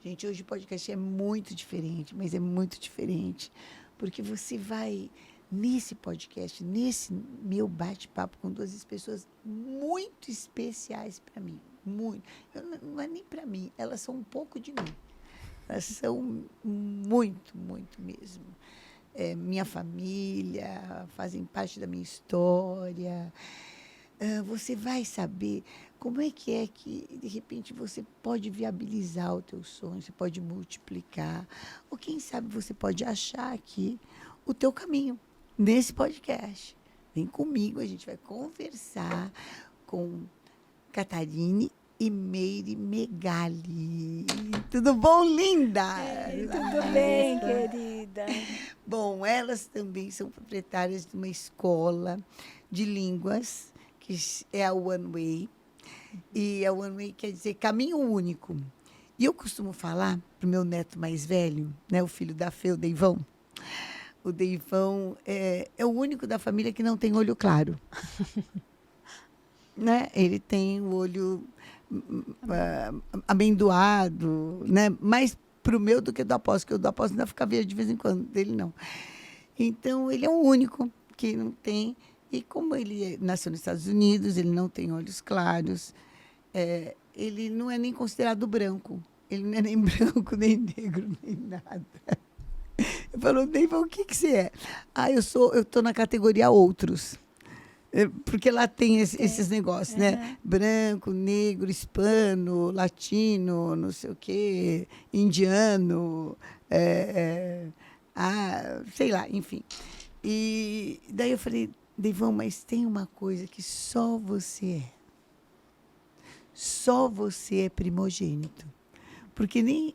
Gente, hoje o podcast é muito diferente, mas é muito diferente, porque você vai nesse podcast, nesse meu bate-papo com duas pessoas muito especiais para mim, muito. Não é nem para mim, elas são um pouco de mim. Elas são muito, muito mesmo. Minha família, fazem parte da minha história. Você vai saber como é que, de repente, você pode viabilizar o teu sonho, você pode multiplicar, ou quem sabe você pode achar aqui o teu caminho nesse podcast. Vem comigo, a gente vai conversar com Catarine e Meire Megali. Tudo bom, linda? Tudo bem, querida? Bom, elas também são proprietárias de uma escola de línguas, que é a One Way. E a One Way quer dizer caminho único. E eu costumo falar para o meu neto mais velho, né, o filho da Fê, o Deivão. O Deivão é o único da família que não tem olho claro. Né? Ele tem o olho amendoado, né? Mais para o meu do que do Apóstolo, porque o do Apóstolo ainda fica verde de vez em quando, dele não. Então, ele é o único que não tem. E como ele nasceu nos Estados Unidos, ele não tem olhos claros, ele não é nem considerado branco. Ele não é nem branco, nem negro, nem nada. Eu falo, Neiva, o que você é? Eu estou na categoria outros. Porque lá tem esses negócios, né? Branco, negro, hispano, latino, não sei o quê, indiano, sei lá, enfim. E daí eu falei, Deivão, mas tem uma coisa que só você é. Só você é primogênito. Porque nem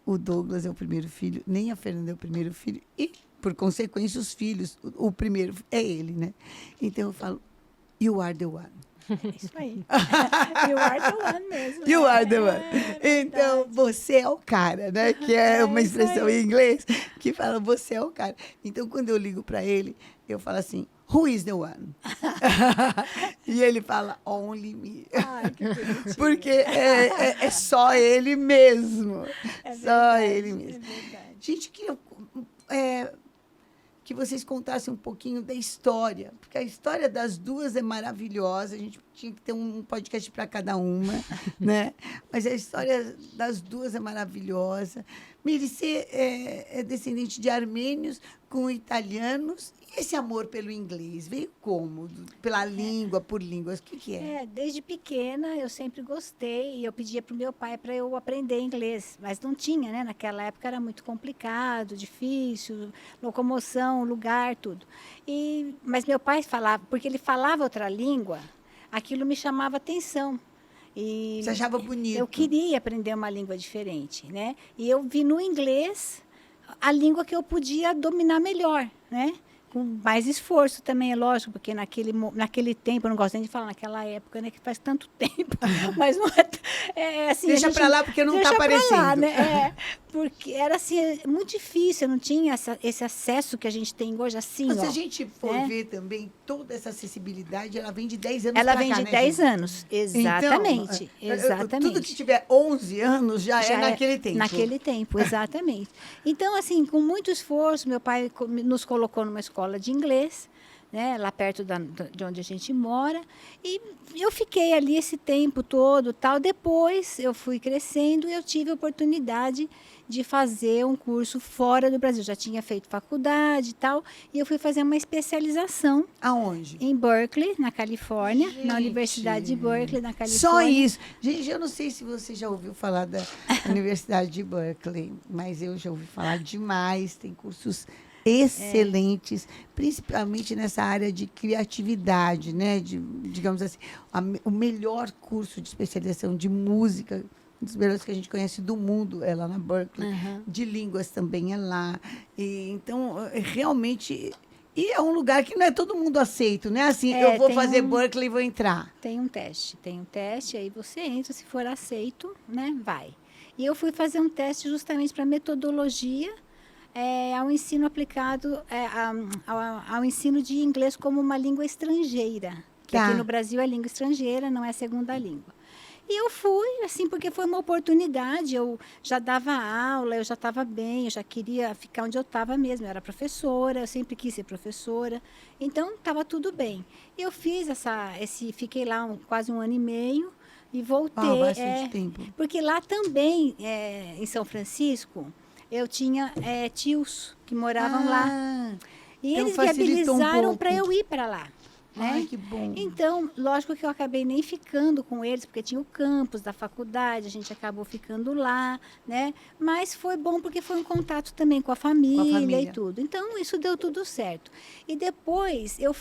o Douglas é o primeiro filho, nem a Fernanda é o primeiro filho, e, por consequência, os filhos, o primeiro é ele, né? Então eu falo, you are the one. Isso aí. You are the one mesmo. You are the one. Então, você é o cara, né? Que é uma expressão em inglês que fala, você é o cara. Então, quando eu ligo para ele, eu falo assim, who is the one? E ele fala, only me. Ai, que bonitinho. Porque é só ele mesmo. Só ele mesmo. É verdade. Gente, queria que vocês contassem um pouquinho da história, porque a história das duas é maravilhosa, a gente tinha que ter um podcast para cada uma, né? Mas a história das duas é maravilhosa. Miri, você é descendente de armênios com italianos, e esse amor pelo inglês veio como? Pela língua, por línguas, o que é? Desde pequena eu sempre gostei e eu pedia para o meu pai para eu aprender inglês, mas não tinha, né? Naquela época era muito complicado, difícil, locomoção, lugar, tudo. Mas meu pai falava, porque ele falava outra língua, aquilo me chamava atenção. E Você achava bonito? eu queria aprender uma língua diferente, né? E eu vi no inglês a língua que eu podia dominar melhor, né? Com mais esforço também, é lógico, porque naquele tempo, eu não gosto nem de falar naquela época, né? Que faz tanto tempo, mas não é assim... Deixa para lá, porque não está aparecendo. Lá, né? Porque era assim, muito difícil, eu não tinha esse acesso que a gente tem hoje, assim, Mas se a gente for ver também, toda essa acessibilidade, ela vem de 10 anos ela para cá, vem de né, 10 gente? anos, exatamente, Então, exatamente. tudo que tiver 11 anos já é naquele tempo. Naquele tempo, exatamente. Então, assim, com muito esforço, meu pai nos colocou numa escola de inglês, né, lá perto de onde a gente mora, e eu fiquei ali esse tempo todo, tal. Depois eu fui crescendo e eu tive a oportunidade de fazer um curso fora do Brasil. Já tinha feito faculdade e tal, e eu fui fazer uma especialização. Aonde? Em Berkeley, na Califórnia, Gente, na Universidade de Berkeley, na Califórnia. Só isso. Gente, eu não sei se você já ouviu falar da Universidade de Berkeley, mas eu já ouvi falar demais. Tem cursos excelentes, principalmente nessa área de criatividade, né? Digamos assim, o melhor curso de especialização de música, um dos melhores que a gente conhece do mundo é lá na Berkeley, de línguas também é lá. Então, realmente... E é um lugar que não é todo mundo aceito, né? Assim, eu vou fazer Berkeley e vou entrar. Tem um teste, aí você entra, se for aceito, né, vai. E eu fui fazer um teste justamente para metodologia, ao ensino aplicado, ao ensino de inglês como uma língua estrangeira, que aqui no Brasil é língua estrangeira, não é segunda língua. E eu fui, assim, porque foi uma oportunidade. Eu já dava aula, eu já estava bem, eu já queria ficar onde eu estava mesmo. Eu era professora, eu sempre quis ser professora. Então, estava tudo bem. E eu fiz fiquei lá quase um ano e meio e Uau, voltei. bastante tempo. Porque lá também, em São Francisco, eu tinha tios que moravam lá. Ah, E então eles facilitou um viabilizaram para pouco. eu ir para lá. Né? Ai, que bom. Então, lógico que eu acabei nem ficando com eles, porque tinha o campus da faculdade, a gente acabou ficando lá, né? Mas foi bom porque foi um contato também com a família e tudo. Então, isso deu tudo certo. E depois eu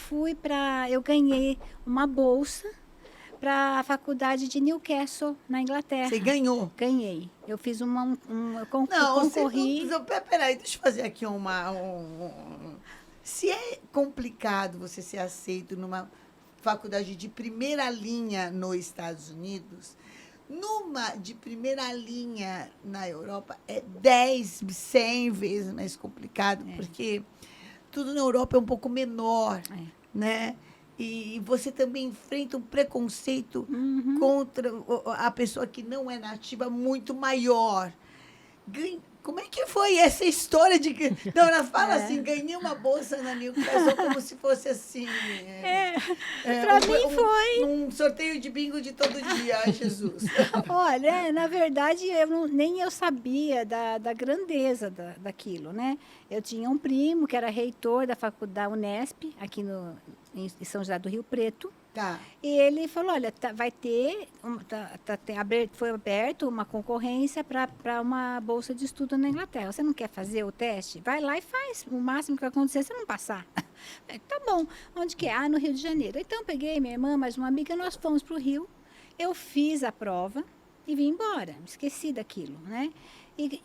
ganhei uma bolsa para a faculdade de Newcastle, na Inglaterra. Você ganhou. Ganhei. Eu fiz eu Não, concorri. Peraí, deixa eu fazer aqui se é complicado você ser aceito numa faculdade de primeira linha nos Estados Unidos, numa de primeira linha na Europa é 10, 100 vezes mais complicado, porque tudo na Europa é um pouco menor, né? E você também enfrenta um preconceito contra a pessoa que não é nativa muito maior. Como é que foi essa história de que... Não, ela fala assim, ganhei uma bolsa na Newcastle como se fosse assim... Para mim foi. Um sorteio de bingo de todo dia, ai, Jesus. Olha, na verdade, nem eu sabia da grandeza daquilo, né? Eu tinha um primo que era reitor da faculdade Unesp, aqui em São José do Rio Preto. Tá. E ele falou, olha, vai ter, foi aberto uma concorrência para uma bolsa de estudo na Inglaterra. Você não quer fazer o teste? Vai lá e faz. O máximo que vai acontecer é você não passar. Tá bom. Onde que é? Ah, no Rio de Janeiro. Então, eu peguei minha irmã, mais uma amiga, nós fomos para o Rio. Eu fiz a prova e vim embora. Esqueci daquilo, né?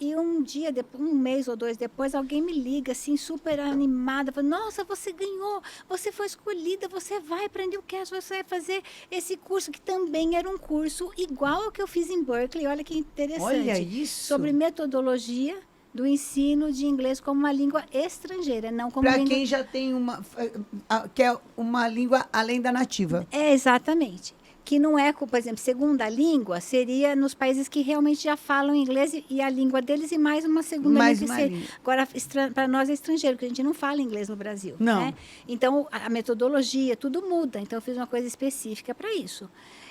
E um dia, um mês ou dois depois, alguém me liga, assim, super animada, fala, nossa, você ganhou, você foi escolhida, você vai para Newcastle, você vai fazer esse curso, que também era um curso igual ao que eu fiz em Berkeley, olha que interessante. Olha isso! Sobre metodologia do ensino de inglês como uma língua estrangeira, não como para língua... quem já tem quer uma língua além da nativa. Exatamente. Que não é, por exemplo, segunda língua seria nos países que realmente já falam inglês e a língua deles e mais uma segunda língua. Agora, para nós é estrangeiro, porque a gente não fala inglês no Brasil. Não. Né? Então, a metodologia, tudo muda. Então, eu fiz uma coisa específica para isso.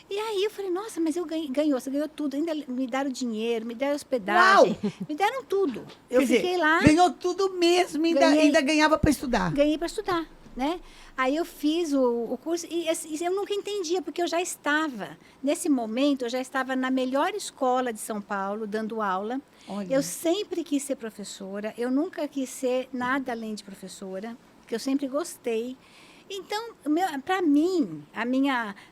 E aí eu falei, nossa, mas você ganhou tudo. Ainda me deram dinheiro, me deram hospedagem, me deram tudo. Eu fiquei lá. Ganhou tudo mesmo, ainda ganhava para estudar. Ganhei para estudar, né? Aí eu fiz o curso e eu nunca entendia, porque eu já estava, nesse momento, eu já estava na melhor escola de São Paulo, dando aula. Olha. Eu sempre quis ser professora, eu nunca quis ser nada além de professora, porque eu sempre gostei. Então, para mim,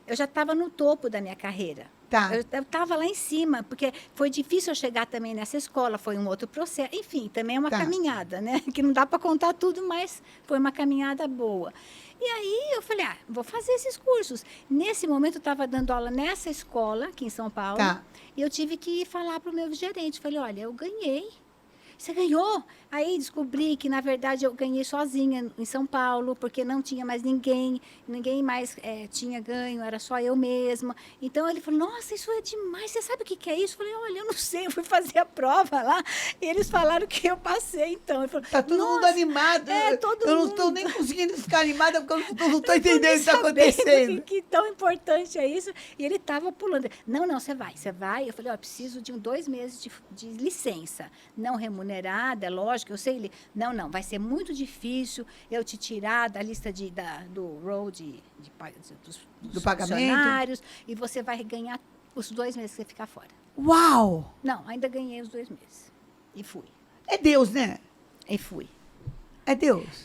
eu já estava no topo da minha carreira. Tá. Eu estava lá em cima, porque foi difícil eu chegar também nessa escola, foi um outro processo. Enfim, também é uma caminhada, né? Que não dá para contar tudo, mas foi uma caminhada boa. E aí eu falei, vou fazer esses cursos. Nesse momento eu estava dando aula nessa escola, aqui em São Paulo, e eu tive que falar para o meu gerente. Falei, olha, eu ganhei. Você ganhou? Aí descobri que, na verdade, eu ganhei sozinha em São Paulo, porque não tinha mais ninguém mais tinha ganho, era só eu mesma. Então, ele falou, nossa, isso é demais, você sabe o que é isso? Eu falei, olha, eu não sei, eu fui fazer a prova lá, e eles falaram que eu passei, então. Ele falou, tá todo mundo animado. Eu não estou nem conseguindo ficar animada, porque eu não estou entendendo o que está acontecendo. Que tão importante é isso. E ele estava pulando. Não, você vai. Eu falei, eu preciso de 2 meses de licença, não remunerada, é lógico, eu sei. Ele, não, vai ser muito difícil eu te tirar da lista do road dos pagamento, funcionários, e você vai ganhar os 2 meses que você ficar fora. Uau! Não, ainda ganhei os 2 meses. E fui. É Deus, né? E fui. É Deus?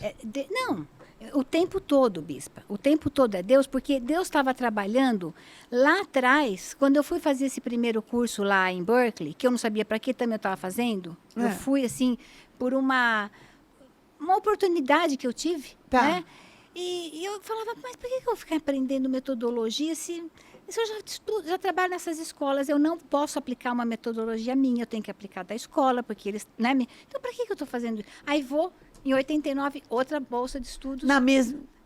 Não. O tempo todo, Bispa. O tempo todo é Deus, porque Deus estava trabalhando lá atrás, quando eu fui fazer esse primeiro curso lá em Berkeley, que eu não sabia para que também eu estava fazendo. Eu fui, assim, por uma oportunidade que eu tive, né? E eu falava, mas por que eu vou ficar aprendendo metodologia se eu já trabalho nessas escolas, eu não posso aplicar uma metodologia minha, eu tenho que aplicar da escola, porque eles, né? Então, para que eu estou fazendo isso? Aí vou, em 89, outra bolsa de estudos.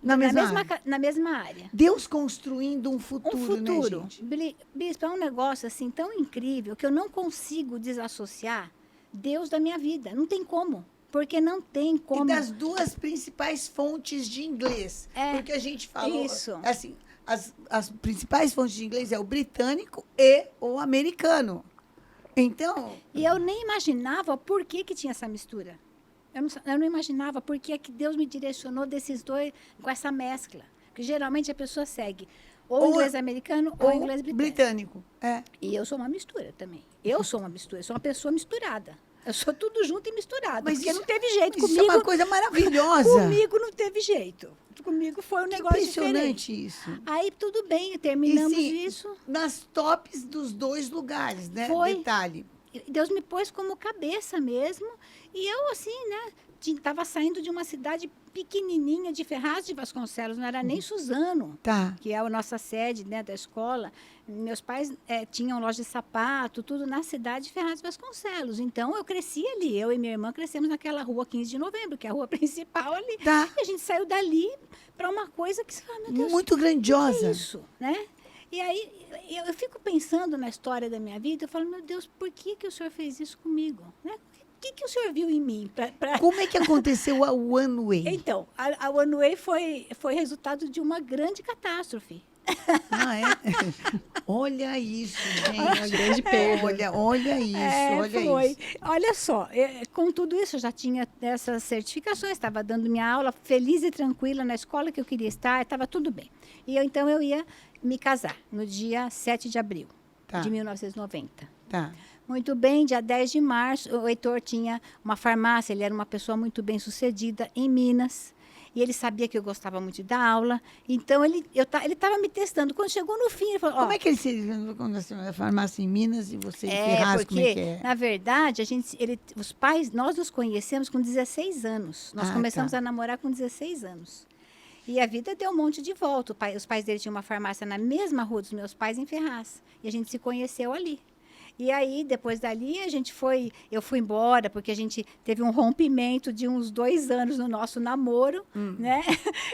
Na mesma área. na mesma área. Deus construindo um futuro, Um futuro. né, gente? Bispo, é um negócio assim tão incrível que eu não consigo desassociar Deus da minha vida. Não tem como. Porque não tem como. E das duas principais fontes de inglês. Porque a gente falou, isso. assim, as principais fontes de inglês é o britânico e o americano. Então... E eu nem imaginava por que tinha essa mistura. Eu não imaginava por que Deus me direcionou desses dois, com essa mescla. Porque geralmente a pessoa segue ou inglês americano ou inglês britânico. É. E eu sou uma mistura também. Eu sou uma mistura, eu sou uma pessoa misturada. Eu sou tudo junto e misturado. Mas porque isso, não teve jeito isso comigo. é uma coisa maravilhosa. Comigo não teve jeito. Comigo foi um negócio impressionante diferente. isso. Aí tudo bem, terminamos E, sim, isso. Nas tops dos dois lugares, né? Foi. Detalhe. Deus me pôs como cabeça mesmo. E eu, assim, né? Estava saindo de uma cidade pequenininha de Ferraz de Vasconcelos, não era nem Suzano, Tá. que é a nossa sede, né, da escola. Meus pais tinham loja de sapato, tudo na cidade de Ferraz de Vasconcelos. Então, eu cresci ali. Eu e minha irmã crescemos naquela rua 15 de novembro, que é a rua principal ali. Tá. E a gente saiu dali para uma coisa que, meu Deus, Muito grandiosa. que é isso, né? E aí, eu fico pensando na história da minha vida, eu falo, meu Deus, por que o senhor fez isso comigo? Né? O que o senhor viu em mim? Como é que aconteceu a One Way? Então, a One Way foi resultado de uma grande catástrofe. Ah, é? Olha isso, gente. Uma grande perda. Olha isso, olha foi. isso. Olha só, com tudo isso, eu já tinha essas certificações, estava dando minha aula feliz e tranquila na escola que eu queria estar, estava tudo bem. E então eu ia me casar no dia 7 de abril de 1990. Tá. Muito bem, dia 10 de março, o Heitor tinha uma farmácia, ele era uma pessoa muito bem sucedida em Minas. E ele sabia que eu gostava muito da aula. Então, ele estava me testando. Quando chegou no fim, ele falou... Como é que ele se quando a farmácia em Minas e você em Ferraz, porque, como é que é? na verdade, os pais, nós nos conhecemos com 16 anos. Nós começamos a namorar com 16 anos. E a vida deu um monte de volta. Os pais dele tinham uma farmácia na mesma rua dos meus pais, em Ferraz. E a gente se conheceu ali. E aí, depois dali, eu fui embora, porque a gente teve um rompimento de uns 2 anos no nosso namoro, né?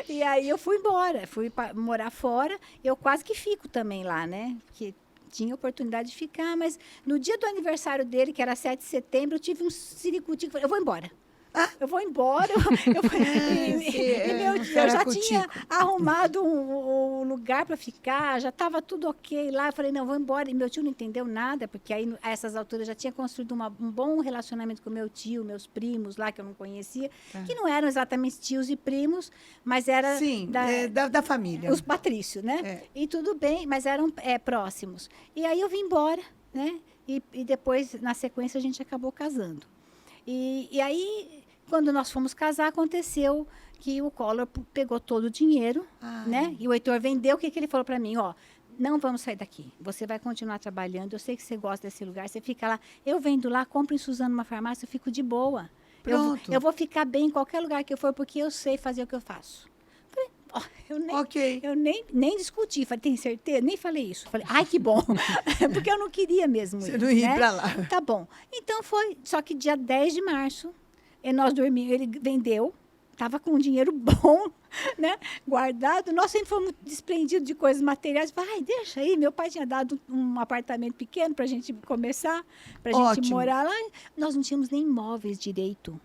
E aí eu fui embora, fui morar fora. Eu quase que fico também lá, né? Porque tinha oportunidade de ficar, mas no dia do aniversário dele, que era 7 de setembro, eu tive um ciricutico, eu vou embora. Eu vou embora. Eu já tinha arrumado um lugar para ficar, já estava tudo ok lá. Eu falei, não, vou embora. E meu tio não entendeu nada, porque aí, a essas alturas, já tinha construído um bom relacionamento com meu tio, meus primos lá, que eu não conhecia, que não eram exatamente tios e primos, mas era da família. Os patrícios, né? E tudo bem, mas eram próximos. E aí eu vim embora, né? E depois, na sequência, a gente acabou casando. E aí, quando nós fomos casar, aconteceu que o Collor pegou todo o dinheiro, né? E o Heitor vendeu. O que ele falou para mim? Ó, não vamos sair daqui. Você vai continuar trabalhando. Eu sei que você gosta desse lugar. Você fica lá. Eu vendo lá, compro em Suzano uma farmácia, eu fico de boa. Eu vou ficar bem em qualquer lugar que eu for, porque eu sei fazer o que eu faço. Eu nem discuti. Falei, tem certeza? Nem falei isso. Falei, ai, que bom. Porque eu não queria mesmo Você ir. não ia né? para lá. Tá bom. Então foi. Só que dia 10 de março, nós dormimos. Ele vendeu. Estava com um dinheiro bom, né? Guardado. Nós sempre fomos desprendidos de coisas materiais. Falei, ai, deixa aí. Meu pai tinha dado um apartamento pequeno para a gente começar, para a gente morar lá. Nós não tínhamos nem móveis direito.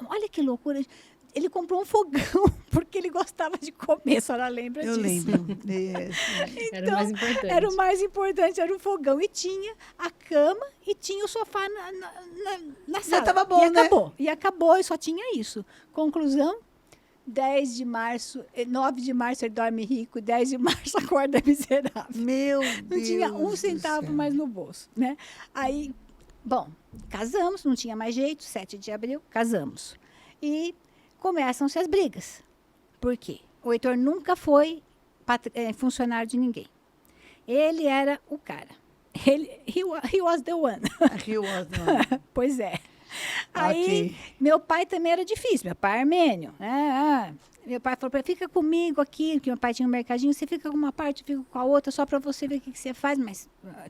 Olha que loucura. Ele comprou um fogão, porque ele gostava de comer, a senhora lembra disso? Eu lembro. Então, era o mais importante. Era o mais importante, era o fogão. E tinha a cama e tinha o sofá na sala. Já estava bom, né? E acabou, e só tinha isso. Conclusão, 10 de março, 9 de março ele dorme rico, 10 de março acorda miserável. Meu Deus. Não tinha um centavo mais no bolso, né? Aí, bom, casamos, não tinha mais jeito, 7 de abril, casamos. E começam-se as brigas. Por quê? O Heitor nunca foi funcionário de ninguém. Ele era o cara. He was the one. He was the one. Pois é. Aí, meu pai também era difícil. Meu pai é armênio. Meu pai falou para ele, fica comigo aqui, porque meu pai tinha um mercadinho, você fica com uma parte, eu fico com a outra, só para você ver o que você faz. Mas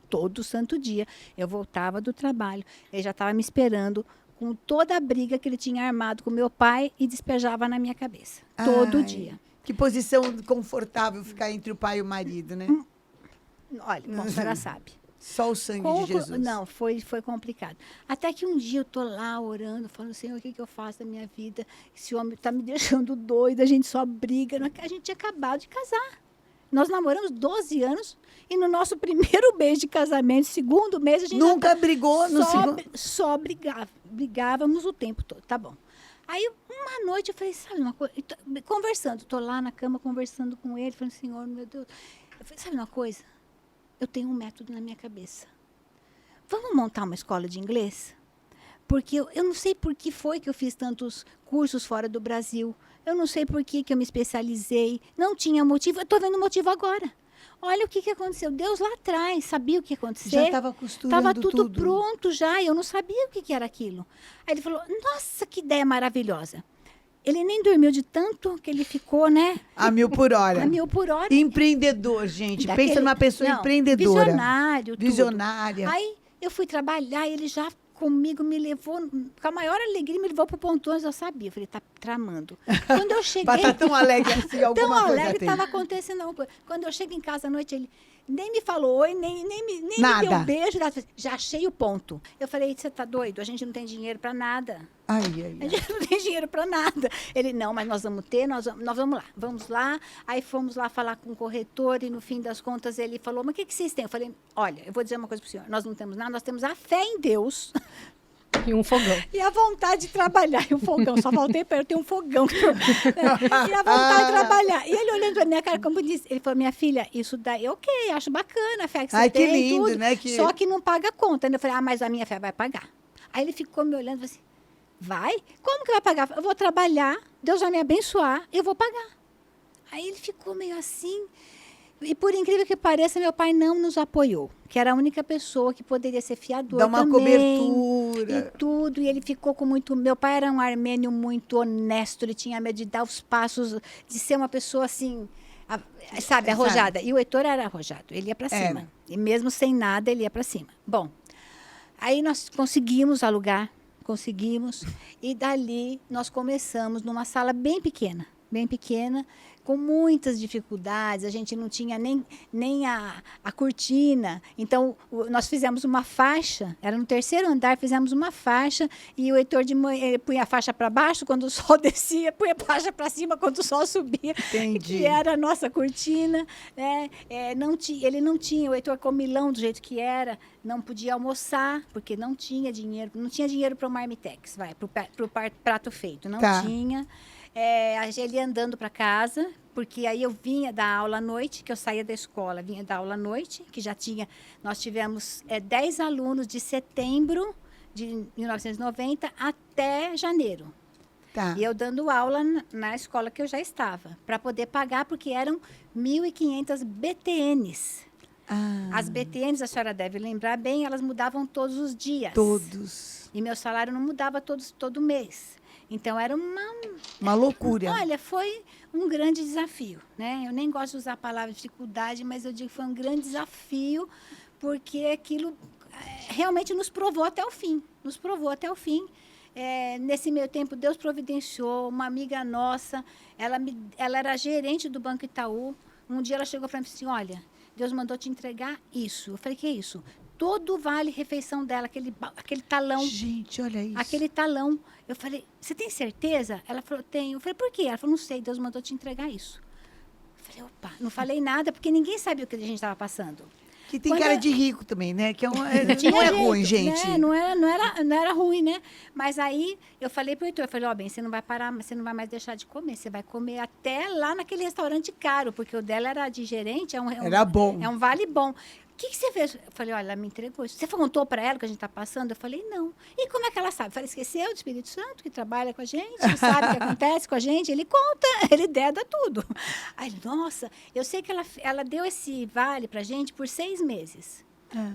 todo santo dia eu voltava do trabalho, ele já estava me esperando com toda a briga que ele tinha armado com meu pai e despejava na minha cabeça. Todo dia. Que posição confortável ficar entre o pai e o marido, né? Olha, bom, a senhora sabe. Só o sangue de Jesus. Não, foi complicado. Até que um dia eu tô lá orando, falando, Senhor, o que eu faço da minha vida? Esse homem tá me deixando doida, a gente só briga. A gente tinha acabado de casar. Nós namoramos 12 anos e no nosso primeiro mês de casamento, segundo mês, a gente nunca brigou no segundo? Só brigávamos o tempo todo, tá bom. Aí, uma noite, eu falei, sabe uma coisa? Conversando, tô lá na cama conversando com ele, falando, Senhor, meu Deus. Eu falei, sabe uma coisa? Eu tenho um método na minha cabeça. Vamos montar uma escola de inglês? Porque eu não sei por que foi que eu fiz tantos cursos fora do Brasil. Eu não sei por que eu me especializei. Não tinha motivo. Eu estou vendo motivo agora. Olha o que aconteceu. Deus lá atrás sabia o que ia acontecer. Já estava costurando Estava tudo pronto já. Eu não sabia o que era aquilo. Aí ele falou, nossa, que ideia maravilhosa. Ele nem dormiu de tanto que ele ficou, né? A 1.000 por hora. A 1.000 por hora. Empreendedor, gente. Pensa numa pessoa empreendedora. Visionário. Visionária. Aí eu fui trabalhar, ele já comigo me levou, com a maior alegria, me levou para o Pontões, eu sabia. Eu falei, tá tramando. Quando eu cheguei... Tá tão alegre assim, alguma tão coisa alegre, tem. estava acontecendo alguma coisa. Quando eu chego em casa à noite, ele nem me falou oi, nem me deu um beijo. Já achei o ponto. Eu falei, você tá doido? A gente não tem dinheiro para nada. Ai. A gente não tem dinheiro para nada. Ele, não, mas nós vamos ter, nós vamos lá. Vamos lá. Aí fomos lá falar com o corretor e, no fim das contas, ele falou, mas o que vocês têm? Eu falei, olha, eu vou dizer uma coisa para o senhor. Nós não temos nada, nós temos a fé em Deus. E um fogão. E a vontade de trabalhar. E um fogão. Só faltei perto, tem um fogão. E a vontade de trabalhar. E ele olhando pra minha cara, como disse, ele falou, minha filha, isso daí, ok, acho bacana a fé que você tem. Ai, que lindo, tudo, né? Só que não paga conta. Eu falei, mas a minha fé vai pagar. Aí ele ficou me olhando e falou assim, vai? Como que vai pagar? Eu vou trabalhar, Deus vai me abençoar, eu vou pagar. Aí ele ficou meio assim... E por incrível que pareça, meu pai não nos apoiou, que era a única pessoa que poderia ser fiador também. Dá uma cobertura. E tudo, e ele ficou com muito... Meu pai era um armênio muito honesto, ele tinha medo de dar os passos, de ser uma pessoa assim, sabe, arrojada. E o Heitor era arrojado, ele ia para cima. E mesmo sem nada, ele ia para cima. Bom, aí nós conseguimos alugar, e dali nós começamos numa sala bem pequena, com muitas dificuldades, a gente não tinha nem a cortina. Então, nós fizemos uma faixa, era no 3º andar, fizemos uma faixa, e o Heitor de manhã, ele punha a faixa para baixo quando o sol descia, punha a faixa para cima quando o sol subia. Entendi. Que era a nossa cortina. Né? Ele não tinha, o Heitor comilão do jeito que era, não podia almoçar, porque não tinha dinheiro para o marmitex, para o prato feito, não tinha. Ele andando para casa, porque aí eu vinha dar aula à noite, que eu saía da escola, vinha dar aula à noite, que nós tivemos 10 alunos de setembro de 1990 até janeiro. Tá. E eu dando aula na escola que eu já estava, para poder pagar, porque eram 1.500 BTNs. As BTNs, a senhora deve lembrar bem, elas mudavam todos os dias. Todos. E meu salário não mudava todo mês. Então, era uma loucura. Olha, foi um grande desafio, né? Eu nem gosto de usar a palavra dificuldade, mas eu digo que foi um grande desafio, porque aquilo realmente nos provou até o fim. Nesse meio tempo, Deus providenciou uma amiga nossa, ela era gerente do Banco Itaú. Um dia ela chegou para mim e disse assim, olha, Deus mandou te entregar isso. Eu falei, que é isso? Todo vale refeição dela, aquele talão. Gente, olha isso. Aquele talão. Eu falei, você tem certeza? Ela falou, tenho. Eu falei, por quê? Ela falou, não sei, Deus mandou te entregar isso. Eu falei, opa, não falei nada, porque ninguém sabia o que a gente estava passando. Que tem cara de rico também, né? Que não é ruim, gente. Né? Não era ruim, né? Mas aí eu falei pro Heitor, eu falei, bem, você não vai parar, você não vai mais deixar de comer, você vai comer até lá naquele restaurante caro, porque o dela era de gerente, era bom. É um vale bom. O que você fez? Eu falei, olha, ela me entregou isso. Você contou para ela o que a gente está passando? Eu falei, não. E como é que ela sabe? Eu falei, esqueceu do Espírito Santo, que trabalha com a gente, que sabe o que acontece com a gente? Ele conta, ele deda tudo. Aí, nossa, eu sei que ela deu esse vale para a gente por 6 meses.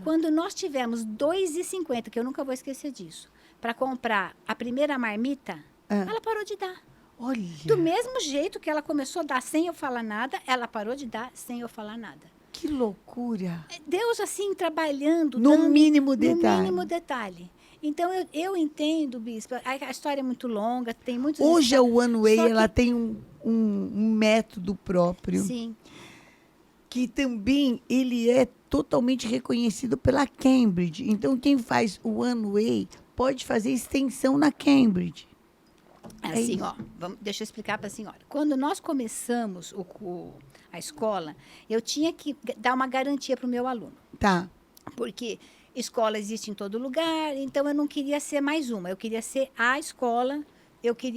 Quando nós tivemos R$2,50, que eu nunca vou esquecer disso, para comprar a primeira marmita, ela parou de dar. Olha. Do mesmo jeito que ela começou a dar sem eu falar nada, ela parou de dar sem eu falar nada. Que loucura. Deus, assim, trabalhando. No mínimo detalhe. No mínimo detalhe. Então, eu entendo, Bispa, a história é muito longa, tem muitos... Hoje a One Way, Só que- ela tem um método próprio, Sim, que também ele é totalmente reconhecido pela Cambridge. Então, quem faz o One Way pode fazer extensão na Cambridge. assim, isso. ó, deixa eu explicar para a senhora. Quando nós começamos a escola, eu tinha que dar uma garantia para o meu aluno. Tá, Porque escola existe em todo lugar, então eu não queria ser mais uma, eu queria ser a escola,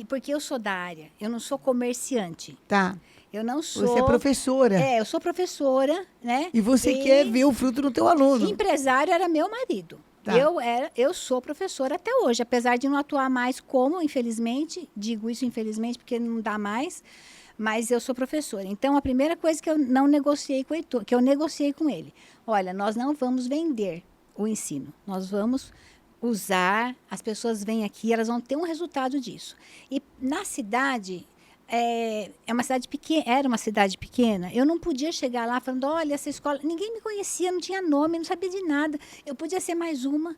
porque eu sou da área, eu não sou comerciante, tá. eu não sou... Você é professora. Eu sou professora, né? E você quer ver o fruto no teu aluno. Empresário era meu marido. Tá. Eu sou professora até hoje, apesar de não atuar mais como, infelizmente, digo isso infelizmente porque não dá mais, mas eu sou professora. Então, a primeira coisa que eu não negociei com o Heitor, que eu negociei com ele, olha, nós não vamos vender o ensino, nós vamos usar, as pessoas vêm aqui, elas vão ter um resultado disso. E na cidade, uma cidade pequena, era uma cidade pequena, eu não podia chegar lá falando, olha, essa escola, ninguém me conhecia, não tinha nome, não sabia de nada. Eu podia ser mais uma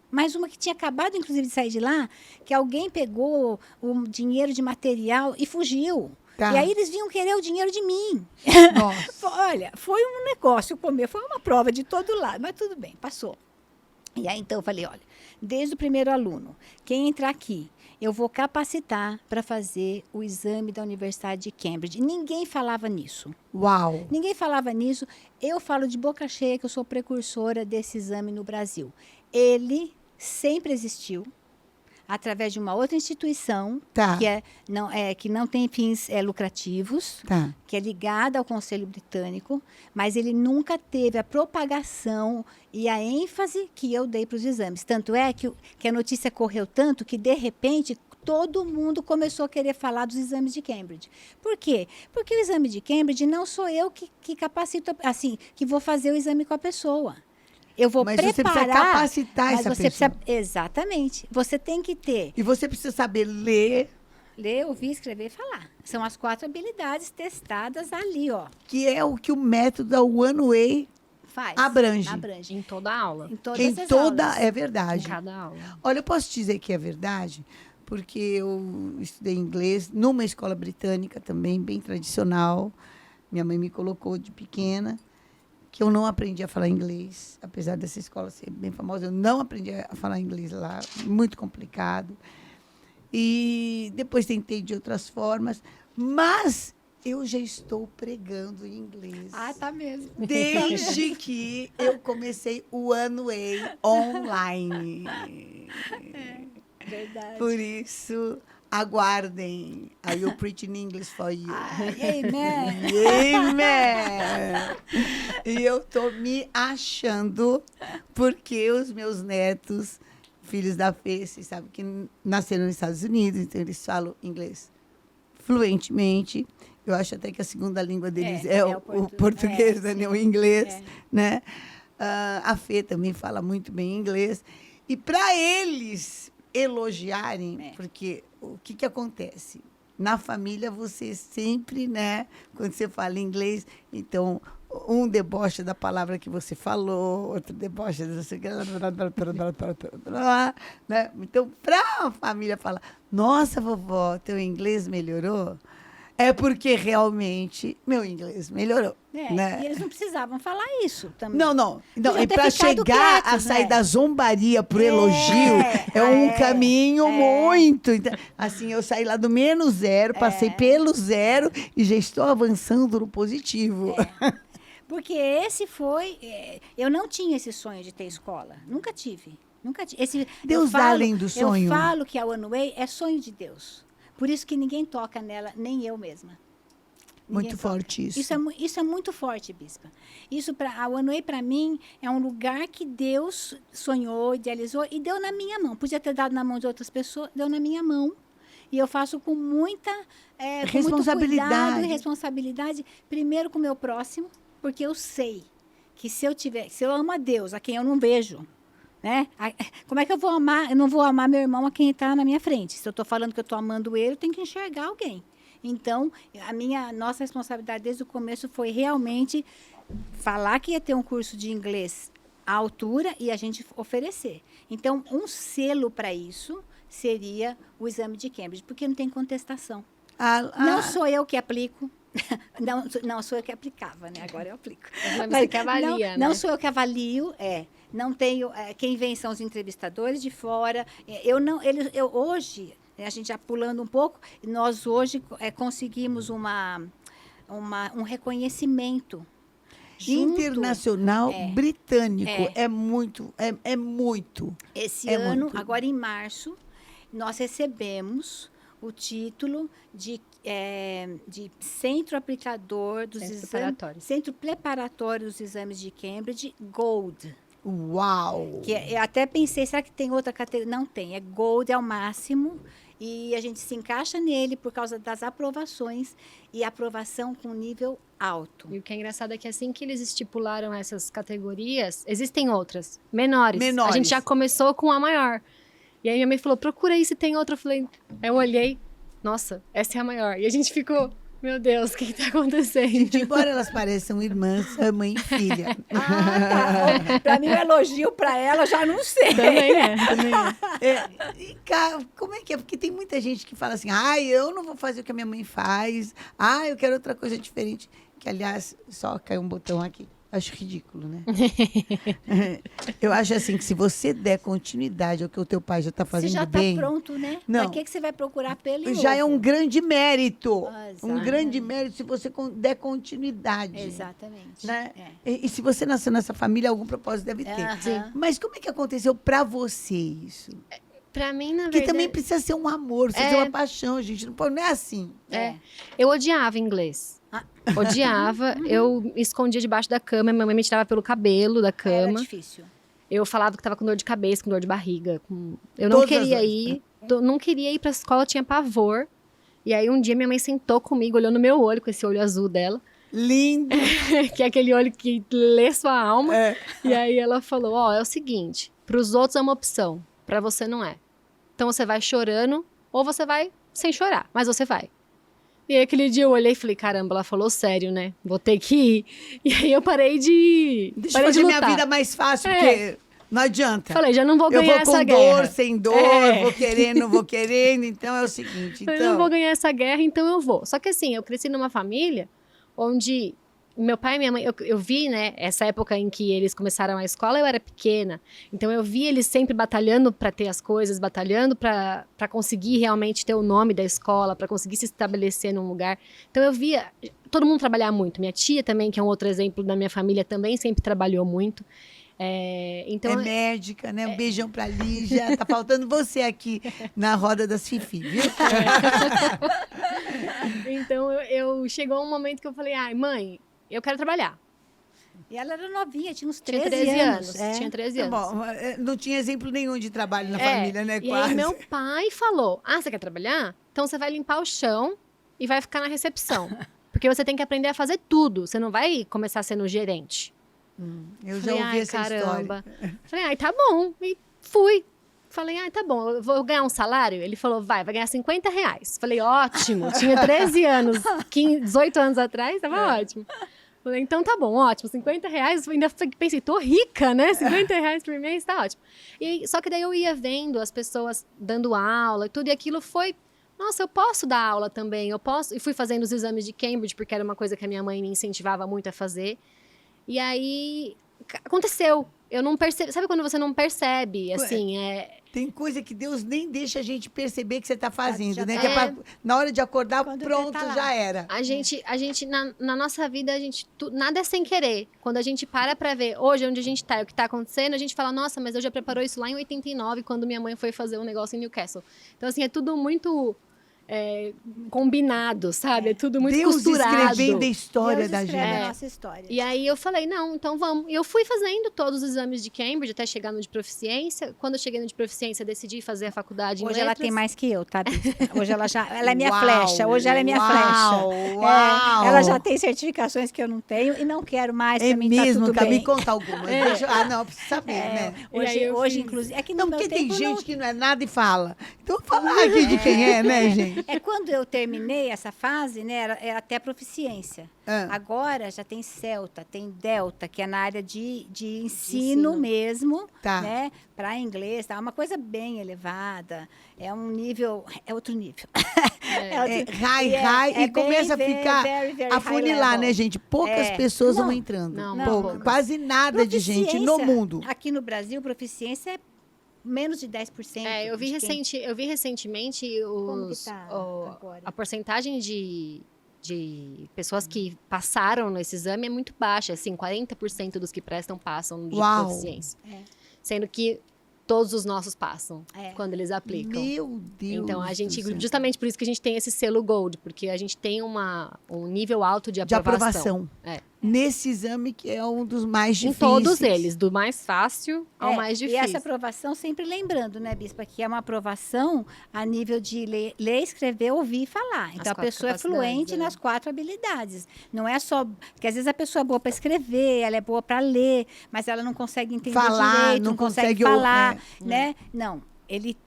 que tinha acabado, inclusive, de sair de lá, que alguém pegou o dinheiro de material e fugiu. Tá. E aí eles vinham querer o dinheiro de mim. Nossa. Olha, foi um negócio comer, foi uma prova de todo lado, mas tudo bem, passou. E aí, então, eu falei, olha, desde o primeiro aluno, quem entrar aqui, eu vou capacitar para fazer o exame da Universidade de Cambridge. Ninguém falava nisso. Uau. Ninguém falava nisso. Eu falo de boca cheia que eu sou precursora desse exame no Brasil. Ele sempre existiu através de uma outra instituição Tá. que não tem fins lucrativos, Tá. que é ligada ao Conselho Britânico, mas ele nunca teve a propagação e a ênfase que eu dei para os exames. Tanto é que a notícia correu tanto que, de repente, todo mundo começou a querer falar dos exames de Cambridge. Por quê? Porque o exame de Cambridge não sou eu que capacito, assim, que vou fazer o exame com a pessoa. Eu vou Mas preparar. você precisa capacitar mas essa você pessoa. Exatamente. Você tem que ter E você precisa saber ler, ler, ouvir, escrever e falar. São as 4 habilidades testadas ali, ó. que é o que o método da One Way Faz. Abrange. Abrange. Em toda a aula. Em todas em as toda. aulas. É Em verdade. cada aula. Olha, eu posso te dizer que é verdade, porque eu estudei inglês numa escola britânica também, bem tradicional. Minha mãe me colocou de pequena, que eu não aprendi a falar inglês, apesar dessa escola ser bem famosa, eu não aprendi a falar inglês lá, muito complicado. E depois tentei de outras formas, mas eu já estou pregando em inglês. Ah, tá mesmo. Desde que eu comecei o One Way online. Verdade. Por isso, aguardem. I will preach in English for you. Amen. Amen. E eu tô me achando, porque os meus netos, filhos da Fê, vocês sabem que nasceram nos Estados Unidos, então eles falam inglês fluentemente. Eu acho até que a segunda língua deles é o português, né? O inglês, né? A Fê também fala muito bem inglês. E para eles elogiarem, porque o que acontece? Na família, você sempre, né? Quando você fala inglês, então, um debocha da palavra que você falou, outro debocha da... né? Então, para a família falar, nossa, vovó, teu inglês melhorou? É porque realmente meu inglês melhorou. Né? E eles não precisavam falar isso também. Não. Podia E ter para ficado chegar quietos, a sair né? da zombaria pro elogio, é um caminho muito. Então, assim, eu saí lá do -0, passei pelo 0 e já estou avançando no positivo. Porque esse foi... eu não tinha esse sonho de ter escola. Nunca tive. Deus dá além do sonho. Eu falo que a One Way é sonho de Deus. Por isso que ninguém toca nela, nem eu mesma. Muito forte isso. Isso é muito forte, Bispa. A One Way, para mim, é um lugar que Deus sonhou, idealizou e deu na minha mão. Podia ter dado na mão de outras pessoas, deu na minha mão. E eu faço com muita responsabilidade. Com muito cuidado e responsabilidade, primeiro com o meu próximo, porque eu sei que se eu amo a Deus, a quem eu não vejo, né? Como é que eu vou amar? Eu não vou amar meu irmão a quem está na minha frente. Se eu estou falando que eu estou amando ele, eu tenho que enxergar alguém. Então, nossa responsabilidade desde o começo foi realmente falar que ia ter um curso de inglês a altura e a gente oferecer. Então, um selo para isso seria o exame de Cambridge, porque não tem contestação. Não sou eu que aplico. Não sou eu que aplicava, né? Agora eu aplico. Mas você que avalia, né? Não sou eu que avalio, não tenho. Quem vem são os entrevistadores de fora. Eu hoje, a gente já pulando um pouco, nós hoje conseguimos um reconhecimento internacional britânico. É muito. Esse ano, agora em março, nós recebemos o título de Centro Aplicador dos Exames... Centro Preparatório dos Exames de Cambridge, Gold. Uau! Eu até pensei, será que tem outra categoria? Não tem, Gold é o máximo. E a gente se encaixa nele por causa das aprovações e aprovação com nível alto. E o que é engraçado é que assim que eles estipularam essas categorias, existem outras, menores. A gente já começou com a maior. E aí minha mãe falou, procura aí se tem outra. Eu olhei, nossa, essa é a maior. E a gente ficou, meu Deus, o que está acontecendo? Gente, embora elas pareçam irmãs, mãe e filha. Tá. Para mim, um elogio para ela, já não sei. Também é. Como é que é? Porque tem muita gente que fala assim, eu não vou fazer o que a minha mãe faz. Eu quero outra coisa diferente. Que, aliás, só caiu um botão aqui. Acho ridículo, né? Eu acho assim que se você der continuidade ao que o teu pai já está fazendo bem... Você já está pronto, né? Não. Para que você vai procurar pelo Já é um grande mérito. Exatamente. Um grande mérito se você der continuidade. Exatamente. Né? E se você nasceu nessa família, algum propósito deve ter. Sim. Mas como é que aconteceu para você isso? Para mim, na verdade... Que também precisa ser um amor, precisa ser uma paixão, gente. Não é assim. Eu odiava inglês. Odiava. Eu escondia debaixo da cama. Minha mãe me tirava pelo cabelo da cama. Era difícil. Eu falava que estava com dor de cabeça, com dor de barriga. Eu não queria ir. Não queria ir para a escola, tinha pavor. E aí, um dia, minha mãe sentou comigo, olhou no meu olho, com esse olho azul dela. Lindo! Que é aquele olho que lê sua alma. E aí, ela falou, é o seguinte, para os outros é uma opção, para você não é. Então, você vai chorando ou você vai sem chorar, mas você vai. E aí, aquele dia eu olhei e falei, caramba, ela falou sério, né? Vou ter que ir. E aí eu parei de Deixa eu fazer minha vida mais fácil, porque não adianta. Falei, já não vou ganhar essa guerra. Eu vou com dor, sem dor, vou querendo, não vou querendo. Então é o seguinte. Eu não vou ganhar essa guerra, então eu vou. Só que assim, eu cresci numa família onde meu pai e minha mãe, eu vi, né, essa época em que eles começaram a escola, eu era pequena. Então eu vi eles sempre batalhando para ter as coisas, batalhando para conseguir realmente ter o nome da escola, para conseguir se estabelecer num lugar. Então eu via todo mundo trabalhar muito. Minha tia também, que é um outro exemplo da minha família, também sempre trabalhou muito. Então, é médica, né? Um beijão pra Lígia. Tá faltando você aqui na roda das Fifi, viu? Então chegou um momento que eu falei, mãe, eu quero trabalhar. E ela era novinha, tinha uns Tinha 13 anos. Tinha 13 anos. Bom, não tinha exemplo nenhum de trabalho na família, né? E aí meu pai falou, você quer trabalhar? Então você vai limpar o chão e vai ficar na recepção. Porque você tem que aprender a fazer tudo. Você não vai começar sendo gerente. Eu já ouvi essa história. Falei, tá bom. E fui. Falei, tá bom, eu vou ganhar um salário? Ele falou, vai ganhar R$50. Falei, ótimo. Tinha 13 anos, 18 anos atrás, tava ótimo. Falei, então tá bom, ótimo. R$50, ainda pensei, tô rica, né? R$50 por mês, tá ótimo. Só que daí eu ia vendo as pessoas dando aula e tudo, e aquilo foi... Nossa, eu posso dar aula também, eu posso... E fui fazendo os exames de Cambridge, porque era uma coisa que a minha mãe me incentivava muito a fazer. E aí, aconteceu. Eu não percebi... Sabe quando você não percebe, assim, Tem coisa que Deus nem deixa a gente perceber que você está fazendo, né? Que na hora de acordar, quando pronto, já era. A gente na nossa vida, nada é sem querer. Quando a gente para ver hoje onde a gente está e o que está acontecendo, a gente fala, nossa, mas eu já preparou isso lá em 89, quando minha mãe foi fazer um negócio em Newcastle. Então, assim, é tudo muito... combinado, sabe? É tudo muito Deus costurado. escrevendo a história da gente. A nossa história. E aí eu falei, não, então vamos. E eu fui fazendo todos os exames de Cambridge até chegar no de proficiência. Quando eu cheguei no de proficiência, decidi fazer a faculdade em Hoje letras. ela tem mais que eu, tá? Hoje ela é minha Uau, flecha. Hoje ela é minha flecha. Uau. Ela já tem certificações que eu não tenho e não quero mais. Pra mim mesmo, tá tudo bem. me conta algumas. Não, preciso saber, né? Hoje inclusive. É que não, porque tem gente que não é nada e fala. Então, falar aqui de quem é, né, gente? É quando eu terminei essa fase, né, era até proficiência. Ah. Agora já tem Celta, tem Delta, que é na área de ensino ensino. mesmo, Tá. né, para inglês, tá? Uma coisa bem elevada, é um nível, é outro nível. É outro- High, e começa a bem, ficar, very, very a high funilar, level. né, gente? Poucas É. pessoas vão Não, entrando. não, Pouca, não. quase nada de gente no Proficiência, mundo. Aqui no Brasil, proficiência é menos de 10%. Eu vi, de quem- eu vi recentemente Como que tá agora? a porcentagem de pessoas que passaram nesse exame é muito baixa. Assim, 40% dos que prestam passam de Uau. proficiência. É. Sendo que todos os nossos passam É. quando eles aplicam. Meu Deus. Então, a gente, do céu. justamente por isso que a gente tem esse selo Gold, porque a gente tem um nível alto de De aprovação. aprovação. É. Nesse exame que é um dos mais Em difíceis. todos eles, do mais fácil ao É, mais E difícil. essa aprovação, sempre lembrando, né, Bispa, que é uma aprovação a nível de ler, escrever, ouvir e falar. Então, a quatro pessoa é capacidades, fluente né? nas 4 habilidades. Não é só... Porque, às vezes, a pessoa é boa para escrever, ela é boa para ler, mas ela não consegue entender Falar, direito, não não consegue consegue falar, É. né? Não.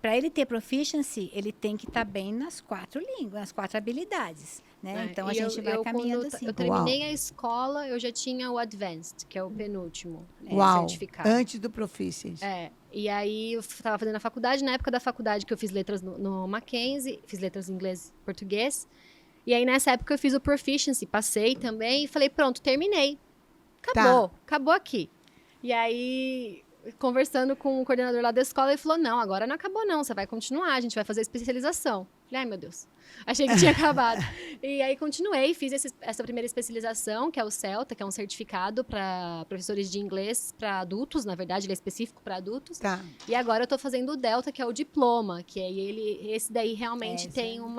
Para ele ter proficiency, ele tem que estar bem nas 4 línguas, nas 4 habilidades. Né? Então, a E gente vai caminhando quando assim. eu terminei a escola, eu já tinha o Advanced, que é o penúltimo Uau, certificado. antes do Proficiency. E aí eu estava fazendo a faculdade, na época da faculdade que eu fiz letras no Mackenzie, fiz letras em inglês e português. E aí nessa época eu fiz o Proficiency, passei também e falei, pronto, terminei. Acabou aqui. E aí, conversando com o coordenador lá da escola, ele falou, não, agora não acabou não, você vai continuar, a gente vai fazer especialização. Falei, ai meu Deus, achei que tinha acabado. E aí continuei, fiz essa primeira especialização, que é o CELTA, que é um certificado para professores de inglês para adultos, na verdade ele é específico para adultos. Tá. E agora eu tô fazendo o Delta, que é o diploma, que aí esse daí realmente Esse tem um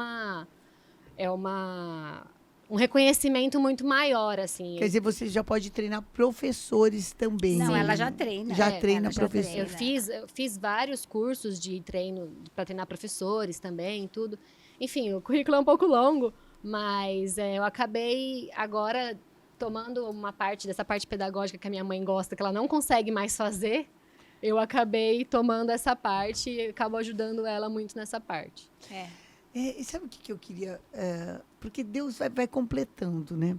reconhecimento muito maior, assim. Quer dizer, você já pode treinar professores também. Não, né? ela já treina. Já É, treina ela já professor. treina. Eu fiz vários cursos de treino para treinar professores também, tudo. Enfim, o currículo é um pouco longo, mas eu acabei agora tomando uma parte dessa parte pedagógica que a minha mãe gosta, que ela não consegue mais fazer. Eu acabei tomando essa parte e acabo ajudando ela muito nessa parte. E sabe o que eu queria? Porque Deus vai completando, né?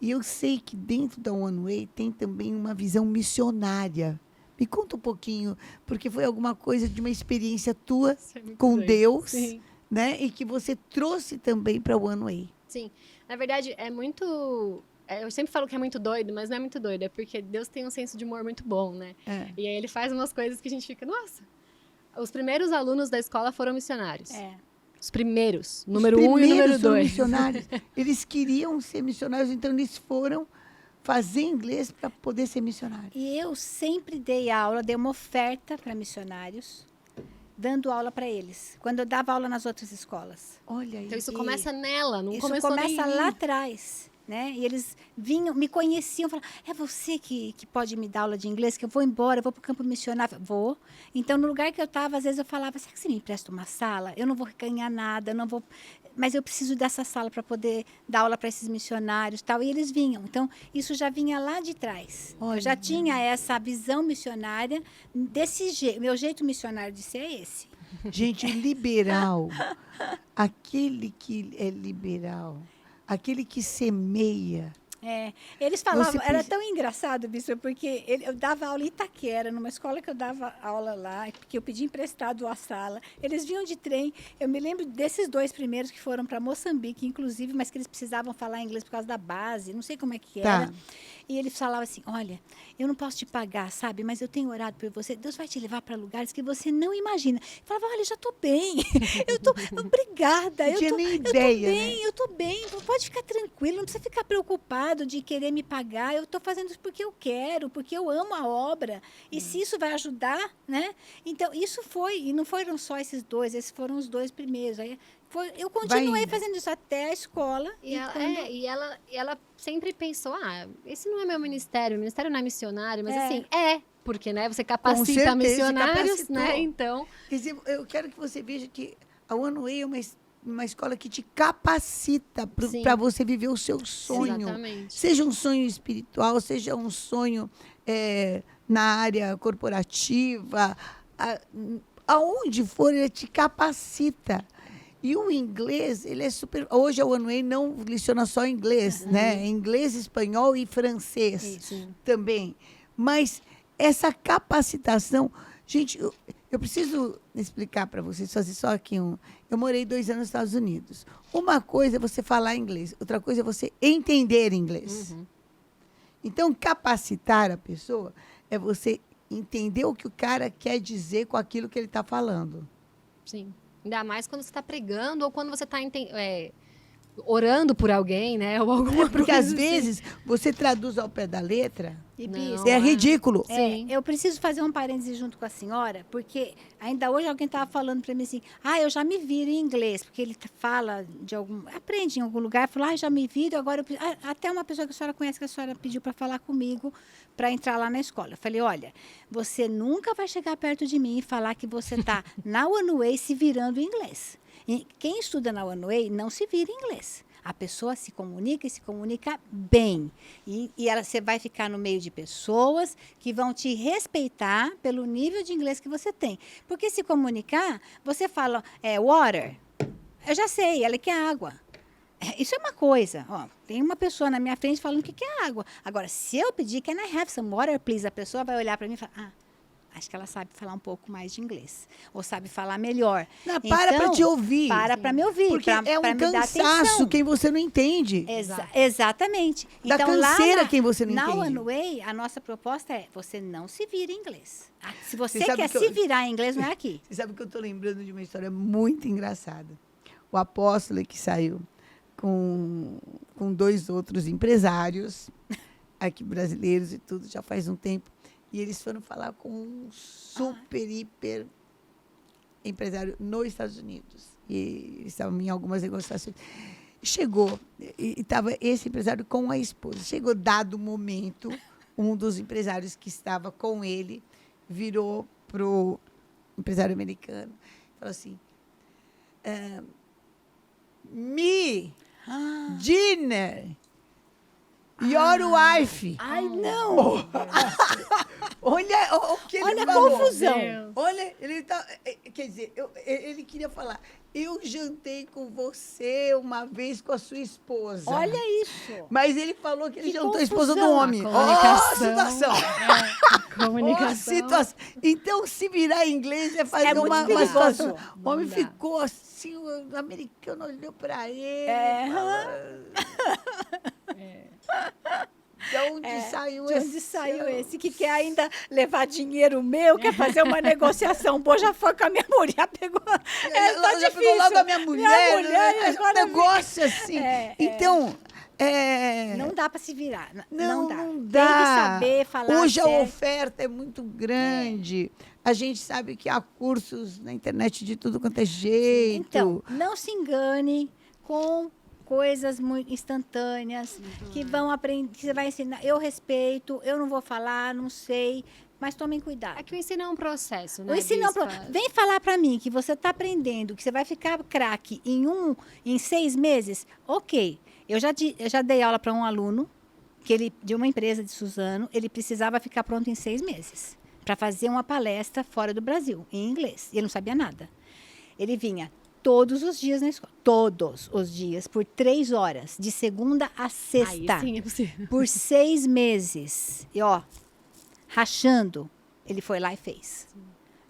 E eu sei que dentro da One Way tem também uma visão missionária. Me conta um pouquinho, porque foi alguma coisa de uma experiência tua Isso é muito com doido. Deus, Sim. né? E que você trouxe também para a One Way. Sim, na verdade é muito... eu sempre falo que é muito doido, mas não é muito doido. É porque Deus tem um senso de humor muito bom, né? E aí ele faz umas coisas que a gente fica... Nossa! Os primeiros alunos da escola foram missionários. Os primeiros. Número 1 e número 2. Missionários. Eles queriam ser missionários, então eles foram fazer inglês para poder ser missionários. E eu sempre dei aula, dei uma oferta para missionários, dando aula para eles. Quando eu dava aula nas outras escolas. Olha aí. Então isso E começa nela, não Isso começou começa nem lá atrás. Né? E eles vinham, me conheciam, falavam, é você que pode me dar aula de inglês, que eu vou embora, eu vou para o campo missionário. Vou. Então, no lugar que eu estava, às vezes eu falava, será que você me empresta uma sala? Eu não vou ganhar nada, eu não vou... Mas eu preciso dessa sala para poder dar aula para esses missionários, tal. E eles vinham. Então, isso já vinha lá de trás. Olha. Eu já tinha essa visão missionária desse jeito. Meu jeito missionário de ser é esse. Gente, liberal, aquele que é liberal, aquele que semeia. Eles falavam, Você era pensa- tão engraçado, Bispo, porque eu dava aula em Itaquera, numa escola que eu dava aula lá, porque eu pedi emprestado a sala. Eles vinham de trem. Eu me lembro desses 2 primeiros que foram para Moçambique, inclusive, mas que eles precisavam falar inglês por causa da base, não sei como é que Tá. era. E eles falavam assim, olha, eu não posso te pagar, sabe, mas eu tenho orado por você. Deus vai te levar para lugares que você não imagina. Eu falava, olha, eu já estou bem. Obrigada. Não tinha nem Eu tô ideia, bem, eu estou bem. Pode ficar tranquilo, não precisa ficar preocupado de querer me pagar. Eu estou fazendo isso porque eu quero, porque eu amo a obra. E se isso vai ajudar, né? Então, isso foi, e não foram só esses 2, esses foram os 2 primeiros. Aí eu continuei indo. fazendo isso até a escola. E ela sempre pensou, esse não é meu ministério, o ministério não é missionário, mas assim, porque, né, você capacita certeza, missionários, capacitou. né, então... Quer dizer, eu quero que você veja que a One Way é uma escola que te capacita Sim. para você viver o seu sonho. Exatamente. Seja um sonho espiritual, seja um sonho na área corporativa, aonde for, ele te capacita. E o inglês, ele é super... Hoje a OneWay não leciona só inglês, né? Inglês, espanhol e francês Isso. também. Mas essa capacitação... Gente, eu preciso explicar para vocês, fazer só aqui um... Eu morei 2 anos nos Estados Unidos. Uma coisa é você falar inglês, outra coisa é você entender inglês. Então, capacitar a pessoa é você entender o que o cara quer dizer com aquilo que ele está falando. Sim. Ainda mais quando você está pregando ou quando você está orando por alguém, né? Ou alguma Porque, coisa às assim. vezes, você traduz ao pé da letra, E, Não, Bispa, é ridículo. Sim. eu preciso fazer um parêntese junto com a senhora, porque ainda hoje alguém estava falando para mim assim, eu já me viro em inglês, porque ele fala de aprende em algum lugar, falou, já me viro, agora até uma pessoa que a senhora conhece, que a senhora pediu para falar comigo, para entrar lá na escola. Eu falei, olha, você nunca vai chegar perto de mim e falar que você está na OneWay se virando em inglês. E quem estuda na OneWay não se vira em inglês. A pessoa se comunica e se comunica bem. E você vai ficar no meio de pessoas que vão te respeitar pelo nível de inglês que você tem. Porque se comunicar, você fala, water. Eu já sei, ela quer água. Isso é uma coisa. Ó, tem uma pessoa na minha frente falando que quer água. Agora, se eu pedir, can I have some water, please? A pessoa vai olhar para mim e falar, acho que ela sabe falar um pouco mais de inglês. Ou sabe falar melhor. Não, para te ouvir. Para me ouvir. Porque é um me dar cansaço atenção. quem você não entende. Exatamente. Da Então, canseira quem você não na entende. OneWay, a nossa proposta é, você não se vira em inglês. Se você sabe quer que se virar em inglês, não é aqui. Você sabe que eu estou lembrando de uma história muito engraçada. O apóstolo que saiu com 2 outros empresários, aqui brasileiros e tudo, já faz um tempo. E eles foram falar com um super, hiper empresário nos Estados Unidos. E eles estavam em algumas negociações. Chegou, e estava esse empresário com a esposa. Chegou dado o momento, um dos empresários que estava com ele virou para o empresário americano e falou assim, me, dinner, your wife. Ai, não! Olha o que ele Olha a falou. confusão. Deus. Olha, quer dizer, ele queria falar, eu jantei com você uma vez com a sua esposa. Olha isso. Mas ele falou que ele Que jantou a esposa do confusão. homem. A Ó, a comunicação. situação. Ó, a Comunicação. situação. Então, se virar em inglês é fazer muito uma perigoso. situação. O Não homem dá. ficou assim, o americano olhou para ele. De onde saiu De onde esse? saiu esse que quer ainda levar dinheiro meu, quer fazer uma negociação? Pô, já foi com a minha mulher, pegou. Tá Ela já difícil. pegou logo a minha mulher. e É um agora negócio assim. Então, não dá para se virar. Não dá. dá. Tem que saber falar Hoje a certo. oferta é muito grande. A gente sabe que há cursos na internet de tudo quanto é jeito. Então, não se engane com coisas muito instantâneas que vão aprender, que você vai ensinar. Eu respeito, eu não vou falar, não sei, mas tomem cuidado. É que o ensino é um processo, né? O ensino é um Bispa? Vem falar para mim que você está aprendendo, que você vai ficar craque em 6 meses. Ok. Eu já dei aula para um aluno de uma empresa de Suzano, ele precisava ficar pronto em 6 meses para fazer uma palestra fora do Brasil, em inglês. E ele não sabia nada. Ele vinha todos os dias na escola, todos os dias, por 3 horas, de segunda a sexta, Aí sim é possível. por 6 meses. E rachando, ele foi lá e fez.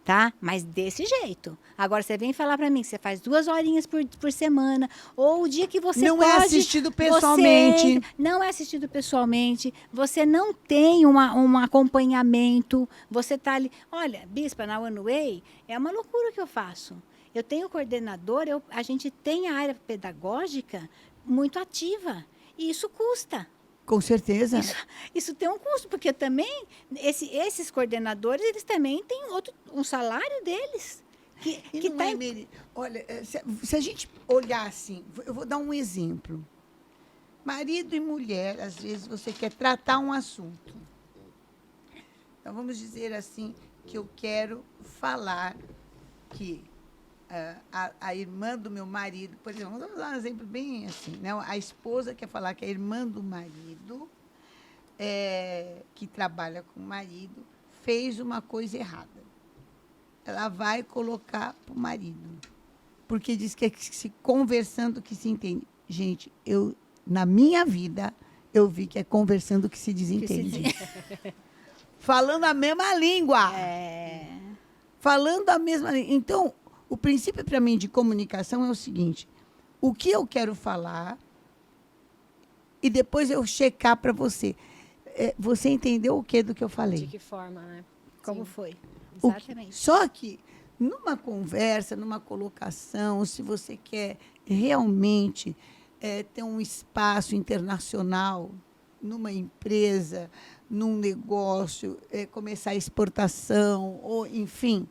Tá? Mas desse jeito. Agora, você vem falar para mim que você faz 2 horinhas por semana, ou o dia que você Não pode... é assistido pessoalmente. Não é assistido pessoalmente. Você não tem um acompanhamento. Você tá ali... Olha, Bispa, na OneWay, é uma loucura o que eu faço. Eu tenho coordenador, a gente tem a área pedagógica muito ativa. E isso custa. Com certeza. Isso tem um custo, porque também esses coordenadores, eles também têm um salário deles. E não é, Mary, olha, se a gente olhar assim, eu vou dar um exemplo. Marido e mulher, às vezes você quer tratar um assunto. Então, vamos dizer assim, que eu quero falar que a irmã do meu marido, por exemplo, vamos dar um exemplo bem assim, né? A esposa quer falar que a irmã do marido, que trabalha com o marido, fez uma coisa errada. ela vai colocar para o marido. Porque diz que é se conversando que se entende. Gente, na minha vida, eu vi que é conversando que se desentende. Falando a mesma língua. Falando a mesma língua. Então, o princípio para mim de comunicação é o seguinte: o que eu quero falar e depois eu checar para você. Você entendeu o que do que eu falei? De que forma, né? Como Sim. foi? O Exatamente. Só que, numa conversa, numa colocação, se você quer realmente ter um espaço internacional numa empresa, num negócio, começar a exportação, ou enfim,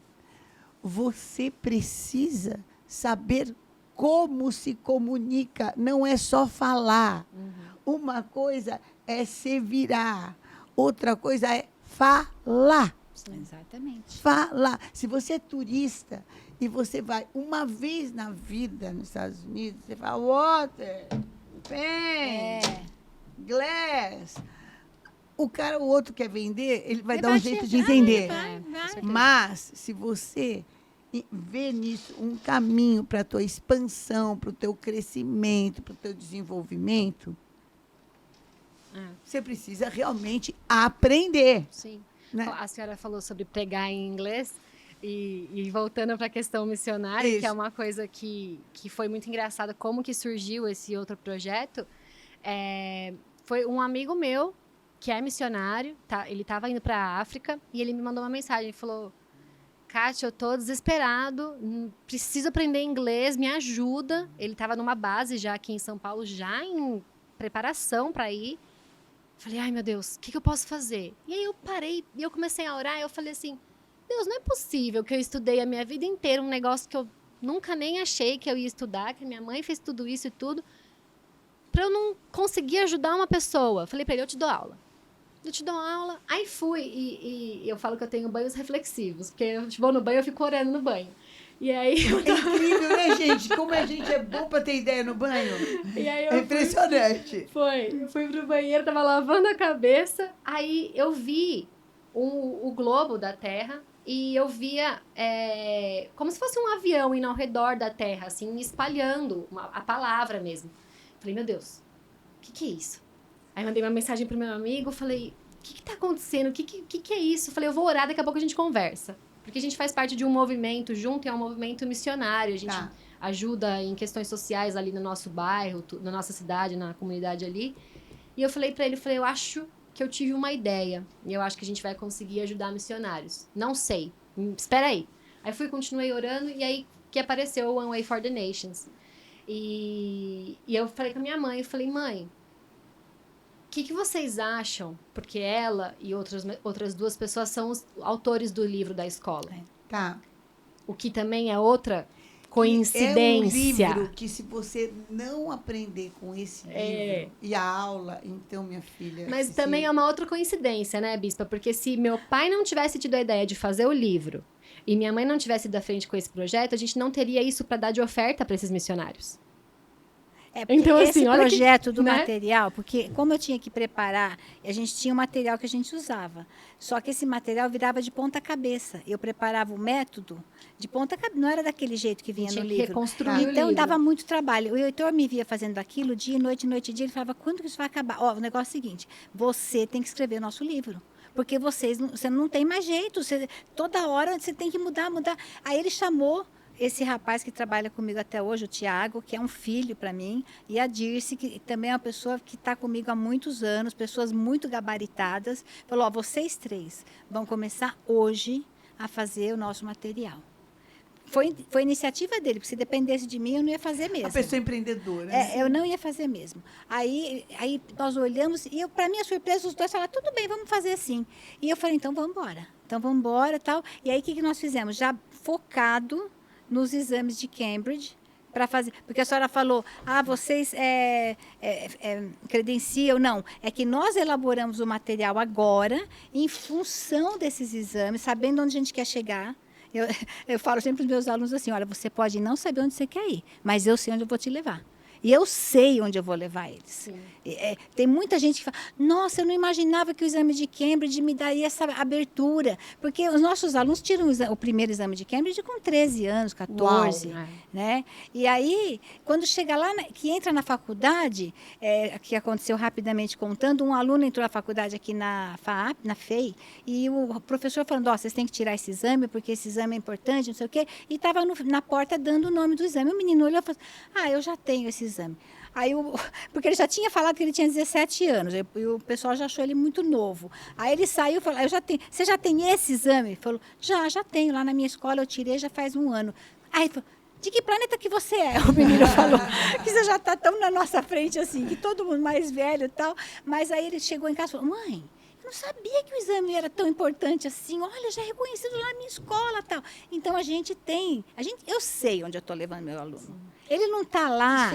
você precisa saber como se comunica, não é só falar. Uma coisa é se virar, outra coisa é falar. Exatamente. Falar. Se você é turista e você vai uma vez na vida nos Estados Unidos, você fala water, pen, glass. O outro quer vender, ele vai dar um jeito de entender. Vai. Mas, se você vê nisso um caminho para a tua expansão, para o teu crescimento, para o teu desenvolvimento, você precisa realmente aprender. Sim. Né? A senhora falou sobre pregar em inglês e voltando para a questão missionária, Isso. que é uma coisa que foi muito engraçada, como que surgiu esse outro projeto. Foi um amigo meu, que é missionário, ele estava indo para a África, e ele me mandou uma mensagem, ele falou: Kátia, eu tô desesperado, preciso aprender inglês, me ajuda. Ele estava numa base já aqui em São Paulo, já em preparação para ir. Falei, ai meu Deus, o que eu posso fazer? E aí eu parei e eu comecei a orar, e eu falei assim, Deus, não é possível que eu estudei a minha vida inteira um negócio que eu nunca nem achei que eu ia estudar, que minha mãe fez tudo isso e tudo, para eu não conseguir ajudar uma pessoa. Falei para ele, eu te dou aula. Eu te dou aula. Aí fui, e eu falo que eu tenho banhos reflexivos, porque eu vou no banho, eu fico orando no banho. E aí... É incrível, né, gente? Como a gente é bom para ter ideia no banho. E aí É impressionante. Eu fui pro banheiro, tava lavando a cabeça, aí eu vi o globo da Terra e eu via como se fosse um avião indo ao redor da Terra, assim, espalhando a palavra mesmo. Falei, meu Deus, o que é isso? Aí mandei uma mensagem pro meu amigo, falei, o que tá acontecendo? O que é isso? Falei, eu vou orar, daqui a pouco a gente conversa. Porque a gente faz parte de um movimento junto, e é um movimento missionário. A gente ajuda em questões sociais ali no nosso bairro, na nossa cidade, na comunidade ali. E eu falei pra ele, eu acho que eu tive uma ideia. E eu acho que a gente vai conseguir ajudar missionários. Não sei. Espera aí. Aí continuei orando, e aí que apareceu o One Way for the Nations. E eu falei com a minha mãe, eu falei, mãe, o que vocês acham? Porque ela e outras duas pessoas são os autores do livro da escola. Tá. O que também é outra coincidência. É um livro que, se você não aprender com esse livro e a aula, então, minha filha... Mas também é uma outra coincidência, né, Bispa? Porque se meu pai não tivesse tido a ideia de fazer o livro e minha mãe não tivesse ido à frente com esse projeto, a gente não teria isso para dar de oferta para esses missionários. Então, esse assim, olha projeto do né? material, porque como eu tinha que preparar, a gente tinha um material que a gente usava. Só que esse material virava de ponta cabeça. Eu preparava o método de ponta cabeça. Não era daquele jeito que vinha no livro. Reconstruir o Então, livro. dava muito trabalho. O Heitor me via fazendo aquilo dia e noite, noite e dia. Ele falava, quando que isso vai acabar? O negócio é o seguinte, você tem que escrever o nosso livro. Porque você não tem mais jeito. Toda hora você tem que mudar. Aí ele chamou esse rapaz que trabalha comigo até hoje, o Tiago, que é um filho para mim, e a Dirce, que também é uma pessoa que está comigo há muitos anos, pessoas muito gabaritadas, falou, vocês três vão começar hoje a fazer o nosso material. Foi iniciativa dele, porque se dependesse de mim, eu não ia fazer mesmo. A pessoa empreendedora. Né? Eu não ia fazer mesmo. Aí nós olhamos, e para minha surpresa, os dois falaram, tudo bem, vamos fazer assim. E eu falei, então vamos embora. Tal. E aí, o que nós fizemos? Já focado nos exames de Cambridge, para fazer, porque a senhora falou, vocês credenciam, não, é que nós elaboramos o material agora, em função desses exames, sabendo onde a gente quer chegar. Eu falo sempre para os meus alunos assim, olha, você pode não saber onde você quer ir, mas eu sei onde eu vou te levar. E eu sei onde eu vou levar eles. Sim. Tem muita gente que fala, nossa, eu não imaginava que o exame de Cambridge me daria essa abertura. Porque os nossos alunos tiram o primeiro exame de Cambridge com 13 anos, 14. Uau. Né? E aí, quando chega lá, que entra na faculdade, que aconteceu rapidamente contando, um aluno entrou na faculdade aqui na FAAP, na FEI, e o professor falando, vocês têm que tirar esse exame, porque esse exame é importante, não sei o quê, e estava na porta dando o nome do exame. O menino olhou e falou, eu já tenho esse exame. Aí, porque ele já tinha falado que ele tinha 17 anos, e o pessoal já achou ele muito novo. Aí ele saiu e falou, eu já tenho, você já tem esse exame? Ele falou, já tenho, lá na minha escola eu tirei já faz 1 ano. Aí ele falou, de que planeta que você é? O menino falou, que você já está tão na nossa frente assim, que todo mundo mais velho e tal. Mas aí ele chegou em casa e falou, mãe, eu não sabia que o exame era tão importante assim. Olha, já é reconhecido lá na minha escola tal. Então eu sei onde eu estou levando meu aluno. Ele não está lá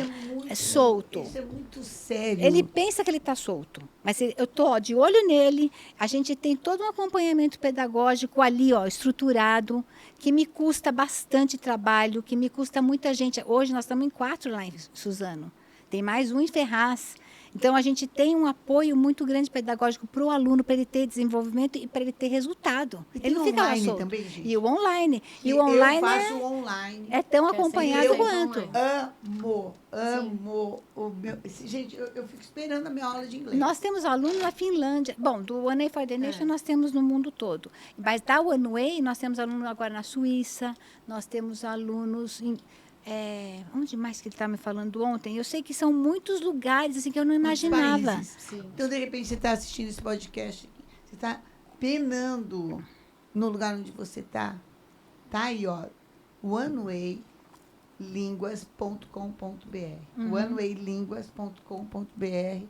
solto. Isso é muito sério. Ele pensa que ele está solto, mas eu estou de olho nele. A gente tem todo um acompanhamento pedagógico ali, estruturado, que me custa bastante trabalho, que me custa muita gente. Hoje nós estamos em 4 lá em Suzano. Tem mais um em Ferraz. Então, a gente tem um apoio muito grande pedagógico para o aluno, para ele ter desenvolvimento e para ele ter resultado. E ele não fica lá solto. também, gente. E o online. Eu faço online. É tão acompanhado quanto. Amo o meu... Gente, eu fico esperando a minha aula de inglês. Nós temos alunos na Finlândia. Bom, do One Way for the Nation nós temos no mundo todo. Mas da One Way, nós temos alunos agora na Suíça, nós temos alunos em... onde mais que ele estava me falando ontem? Eu sei que são muitos lugares assim, que eu não imaginava. Então, de repente, você está assistindo esse podcast, você está penando no lugar onde você está. Tá aí, onewaylinguas.com.br. onewaylinguas.com.br.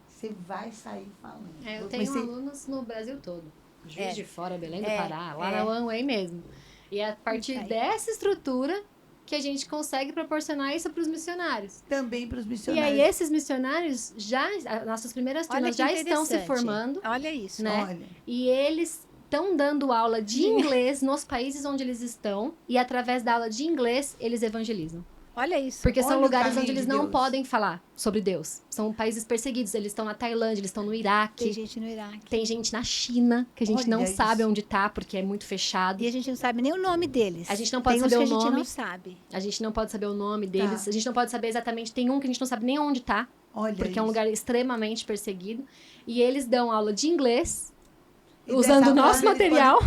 Você vai sair falando. Eu tenho alunos no Brasil todo. Juiz de Fora, Belém do Pará, lá na One Way mesmo. E é a partir dessa estrutura que a gente consegue proporcionar isso para os missionários. Também para os missionários. E aí, esses missionários, nossas primeiras turmas já estão se formando. Olha isso. Né? Olha. E eles estão dando aula de inglês nos países onde eles estão. E através da aula de inglês, eles evangelizam. Olha isso. Porque são Olha lugares onde eles não Deus. podem falar sobre Deus. São países perseguidos. Eles estão na Tailândia, eles estão no Iraque. Tem gente no Iraque. Tem gente na China, que a gente não sabe onde tá, porque é muito fechado. E a gente não sabe nem o nome deles. A gente não pode tem saber uns que o a gente nome. não sabe. A gente não pode saber o nome deles. Tá. A gente não pode saber exatamente. Tem um que a gente não sabe nem onde tá. Olha Porque é um isso. lugar extremamente perseguido. E eles dão aula de inglês, E usando dessa o nosso forma, eles material.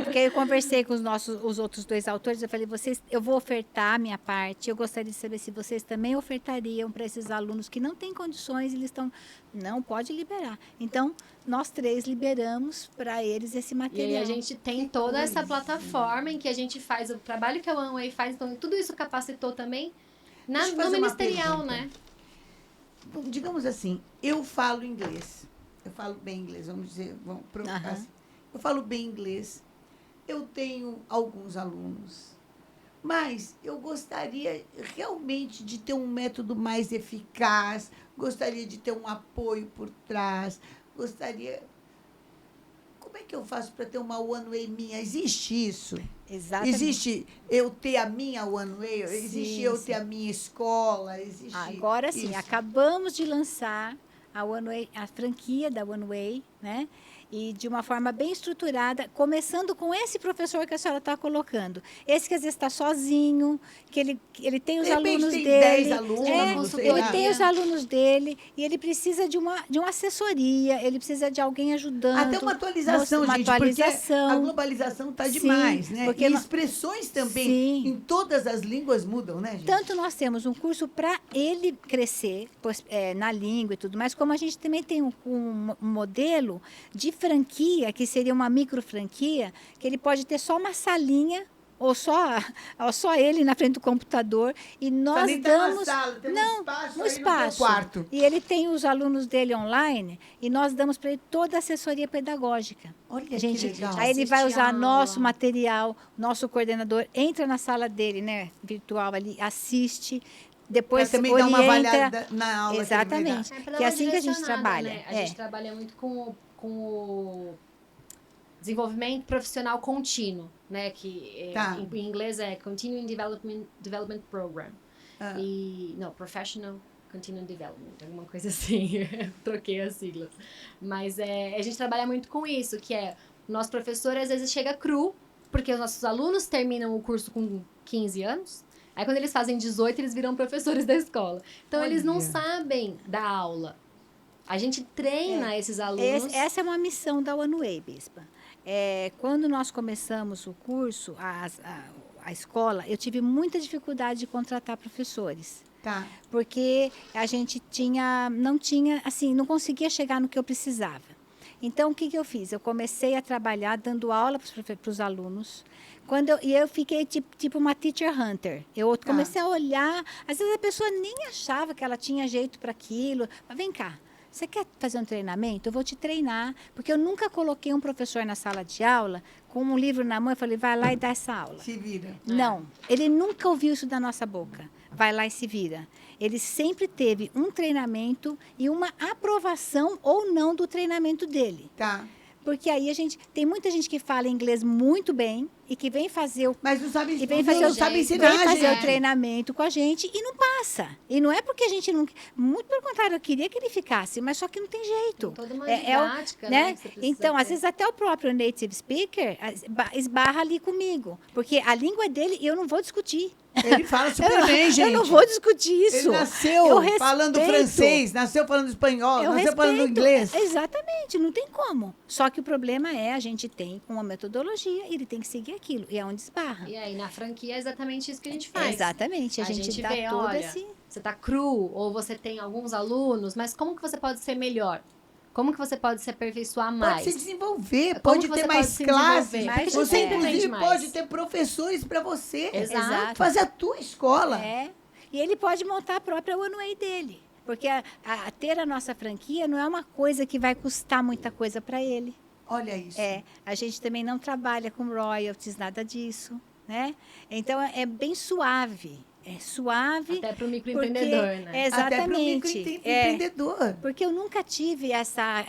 Porque eu conversei com os outros 2 autores, eu falei, eu vou ofertar a minha parte, eu gostaria de saber se vocês também ofertariam para esses alunos que não têm condições, não pode liberar. Então, nós 3 liberamos para eles esse E material. aí a gente tem toda essa plataforma em que a gente faz o trabalho que a One Way faz. Então, tudo isso capacitou também Deixa eu no fazer uma ministerial, pergunta. né? Bom, digamos assim, eu falo inglês. Eu falo bem inglês, vamos provocar assim. Eu falo bem inglês. Eu tenho alguns alunos. Mas eu gostaria realmente de ter um método mais eficaz, gostaria de ter um apoio por trás, gostaria... Como é que eu faço para ter uma One Way minha? Existe isso? Exatamente. Existe eu ter a minha One Way? Existe Sim, eu sim. ter a minha escola? Existe Agora sim, isso? acabamos de lançar a One Way, a franquia da One Way, né? E de uma forma bem estruturada, começando com esse professor que a senhora está colocando. Esse que às vezes está sozinho, que ele tem os De repente alunos tem dele. 10 alunos, sei ele lá. tem os alunos dele e ele precisa de uma assessoria, ele precisa de alguém ajudando. Até uma atualização, uma gente, atualização. porque a globalização está Sim, demais, né? porque E expressões também Sim. em todas as línguas mudam, né, gente? Tanto nós temos um curso para ele crescer na língua e tudo mais, como a gente também tem um modelo de franquia, que seria uma micro franquia, que ele pode ter só uma salinha ou só ele na frente do computador e nós nem tá na damos sala, tem um espaço um aí no teu espaço. quarto. E ele tem os alunos dele online e nós damos para ele toda a assessoria pedagógica. Olha Gente, que legal. aí ele vai Assiste usar a nosso aula. material, nosso coordenador entra na sala dele, né, virtual ali, assiste, depois Pra também orienta. dar uma avaliada na aula. Exatamente. pra Que dar é uma assim que a gente direcionada, trabalha. Né? A gente trabalha muito com o desenvolvimento profissional contínuo, né? Que Tá. em inglês é Continuing Development Program. Não, Professional Continuing Development, alguma coisa assim. Troquei as siglas. Mas a gente trabalha muito com isso, que é o nosso professor às vezes chega cru, porque os nossos alunos terminam o curso com 15 anos. Aí quando eles fazem 18, eles viram professores da escola. Então eles não sabem dar aula. A gente treina esses alunos. Essa é uma missão da One Way, Bispa. Quando nós começamos o curso, a escola, eu tive muita dificuldade de contratar professores. Tá. Porque a gente não conseguia chegar no que eu precisava. Então, o que eu fiz? Eu comecei a trabalhar dando aula para os alunos. E eu fiquei tipo uma teacher hunter. Eu comecei a olhar. Às vezes a pessoa nem achava que ela tinha jeito para aquilo. Mas vem cá, você quer fazer um treinamento? Eu vou te treinar. Porque eu nunca coloquei um professor na sala de aula com um livro na mão e falei, vai lá e dá essa aula. Se vira. Não, ele nunca ouviu isso da nossa boca. Vai lá e se vira. Ele sempre teve um treinamento e uma aprovação ou não do treinamento dele. Tá. Porque aí tem muita gente que fala inglês muito bem e que vem fazer o Mas não sabe, vem fazer o o treinamento com a gente e não passa. E não é porque a gente não... Muito pelo contrário, eu queria que ele ficasse, mas só que não tem jeito. Tem toda uma didática, né? Então, às vezes até o próprio native speaker esbarra ali comigo. Porque a língua dele eu não vou discutir. Ele fala super bem, gente. Eu não vou discutir isso. Ele nasceu falando francês, nasceu falando espanhol, nasceu falando inglês. Exatamente, não tem como. Só que o problema a gente tem uma metodologia e ele tem que seguir aquilo. E é onde esbarra. E aí, na franquia, é exatamente isso que a gente faz. Exatamente, a gente dá vê, todo olha, esse... Você tá cru, ou você tem alguns alunos, mas como que você pode ser melhor? Como que você pode se aperfeiçoar mais? Pode se desenvolver, Como pode que ter você mais pode classes. se Você, desenvolver? inclusive, Mais. pode ter professores para você. Exato. Fazer a tua escola. E ele pode montar a própria One Way dele. Porque ter a nossa franquia não é uma coisa que vai custar muita coisa para ele. Olha isso. A gente também não trabalha com royalties, nada disso, né? Então, é bem suave. É suave. Até para o microempreendedor, né? Exatamente. Até para o microempreendedor. Porque eu nunca tive essa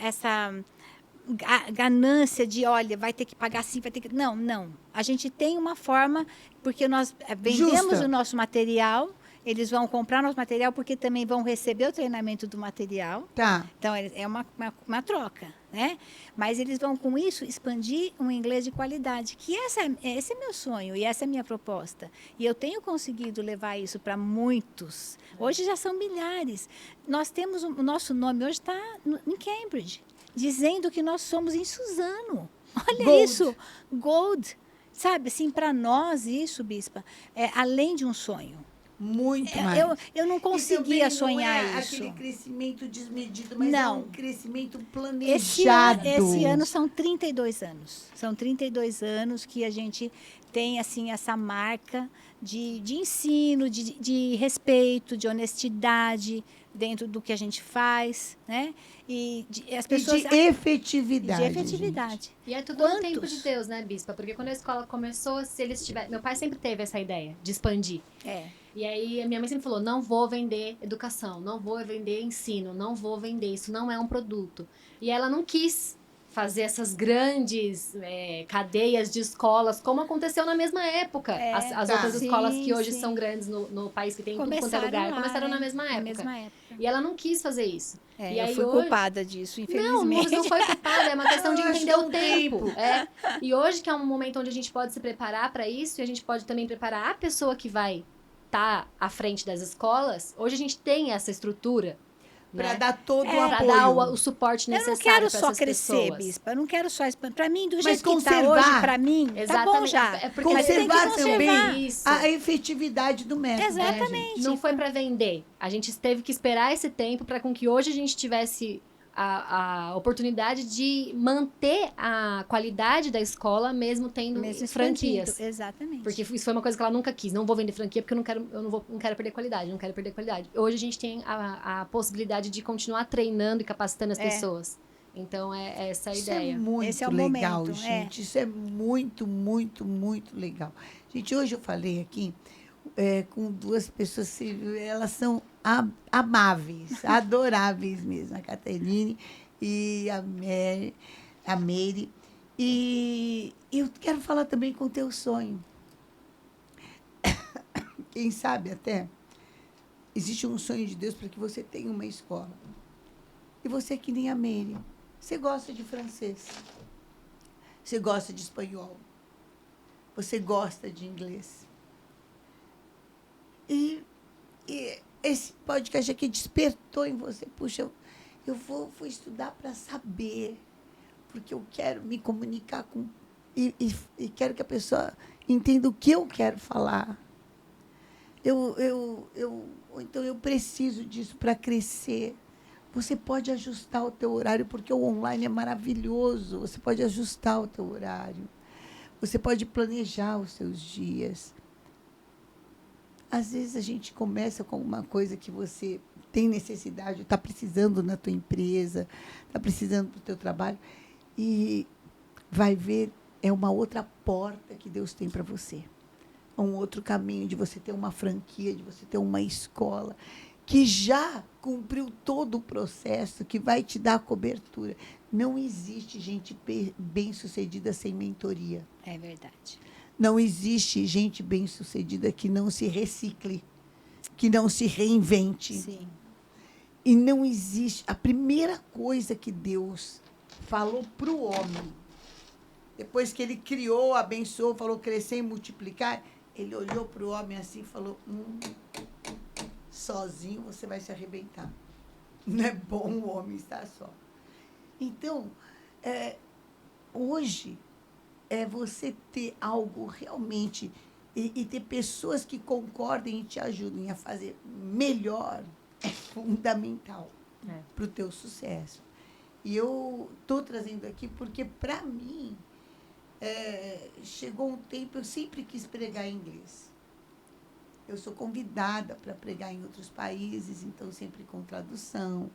ganância de, olha, vai ter que pagar assim, vai ter que... Não. A gente tem uma forma, porque nós vendemos o nosso material, eles vão comprar nosso material porque também vão receber o treinamento do material. Tá. Então, é uma troca, né? Mas eles vão, com isso, expandir um inglês de qualidade, que esse é meu sonho e essa é a minha proposta. E eu tenho conseguido levar isso para muitos. Hoje já são milhares. Nós temos o nosso nome hoje está em Cambridge, dizendo que nós somos em Suzano. Olha Gold. isso, Gold. Sabe, assim, para nós isso, Bispa, é além de um sonho. Muito mais. Eu não conseguia sonhar não é isso. aquele crescimento desmedido, mas Não. é um crescimento planejado. Esse ano são 32 anos. São 32 anos que a gente tem assim essa marca de ensino, de respeito, de honestidade dentro do que a gente faz, né? E as pessoas... de efetividade. De efetividade. Gente. E é tudo no tempo de Deus, né, Bispa? Porque quando a escola começou, se eles tiverem... Meu pai sempre teve essa ideia de expandir. E aí a minha mãe sempre falou, não vou vender educação, não vou vender ensino, não vou vender, isso não é um produto. E ela não quis fazer essas grandes cadeias de escolas, como aconteceu na mesma época. As outras escolas que hoje são grandes no país, que tem em tudo quanto é lugar, começaram na mesma época. E ela não quis fazer isso. E aí eu fui culpada disso, infelizmente. Não foi culpada, é uma questão de entender o tempo. E hoje, que é um momento onde a gente pode se preparar para isso, e a gente pode também preparar a pessoa que vai estar à frente das escolas, hoje a gente tem essa estrutura. Para dar todo o para apoio. dar o suporte necessário para essas pessoas. Eu não quero só crescer, Bispa. Eu não quero só expandir. Para mim, do Mas jeito que está hoje, para mim, tá bom já. Conservar também a efetividade do método. Exatamente. Não foi para vender. A gente teve que esperar esse tempo para com que hoje a gente tivesse a oportunidade de manter a qualidade da escola, mesmo tendo franquias. Exatamente. Porque isso foi uma coisa que ela nunca quis. Não vou vender franquia porque não quero perder qualidade, não quero perder qualidade. Hoje a gente tem a possibilidade de continuar treinando e capacitando as pessoas. Então, é essa a ideia. Isso é muito Esse é o legal, momento, gente. Isso é muito, muito, muito legal. Gente, hoje eu falei aqui com duas pessoas, elas são amáveis, adoráveis mesmo, a Caterine e a Mary. E eu quero falar também com o teu sonho. Quem sabe até existe um sonho de Deus para que você tenha uma escola. E você é que nem a Mary. Você gosta de francês. Você gosta de espanhol. Você gosta de inglês. E esse podcast aqui despertou em você. Puxa, eu vou estudar para saber. Porque eu quero me comunicar com... E quero que a pessoa entenda o que eu quero falar. Então, eu preciso disso para crescer. Você pode ajustar o teu horário, porque o online é maravilhoso. Você pode ajustar o teu horário. Você pode planejar os seus dias. Às vezes, a gente começa com alguma coisa que você tem necessidade, está precisando na tua empresa, está precisando para o teu trabalho, e vai ver, é uma outra porta que Deus tem para você. Um outro caminho de você ter uma franquia, de você ter uma escola que já cumpriu todo o processo, que vai te dar a cobertura. Não existe gente bem-sucedida sem mentoria. É verdade. Não existe gente bem-sucedida que não se recicle, que não se reinvente. Sim. E não existe... A primeira coisa que Deus falou para o homem, depois que ele criou, abençoou, falou crescer e multiplicar, ele olhou para o homem assim e falou, sozinho você vai se arrebentar. Não é bom o homem estar só. Então, hoje, você ter algo realmente e ter pessoas que concordem e te ajudem a fazer melhor é fundamental para o teu sucesso. E eu estou trazendo aqui porque, para mim, chegou um tempo, eu sempre quis pregar em inglês. Eu sou convidada para pregar em outros países, então sempre com tradução.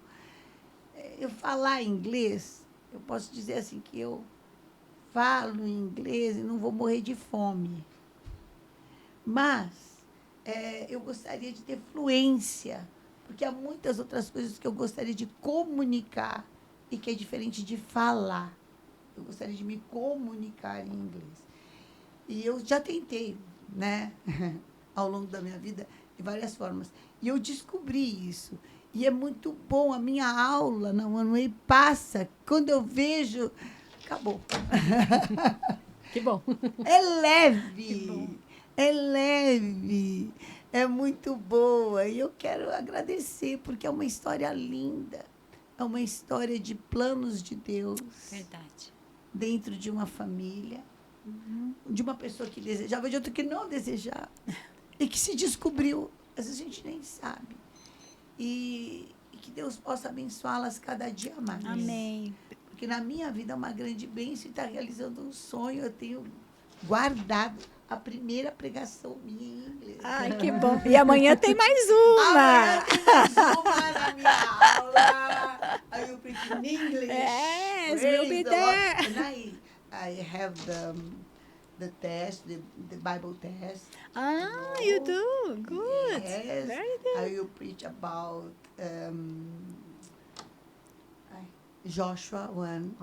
Eu falar inglês, eu posso dizer assim que eu falo inglês e não vou morrer de fome. Mas eu gostaria de ter fluência, porque há muitas outras coisas que eu gostaria de comunicar e que é diferente de falar. Eu gostaria de me comunicar em inglês. E eu já tentei, né, ao longo da minha vida, de várias formas. E eu descobri isso. E é muito bom. A minha aula na OneWay passa. Quando eu vejo, acabou. Que bom. É leve. É leve. É muito boa. E eu quero agradecer, porque é uma história linda. É uma história de planos de Deus. Verdade. Dentro de uma família. De uma pessoa que desejava, de outra que não desejava. E que se descobriu. Às vezes a gente nem sabe. E que Deus possa abençoá-las cada dia mais. Amém. Porque na minha vida é uma grande bênção e está realizando um sonho. Eu tenho guardado a primeira pregação minha em inglês. Ai, que bom. E amanhã tem mais uma. Amanhã tem mais uma na minha aula. Aí eu preach in English. Yes, Praise we'll be the Lord. there. And I have the test, the Bible test. Ah, you do. Good. Yes. Very good. I will preach about Joshua 1,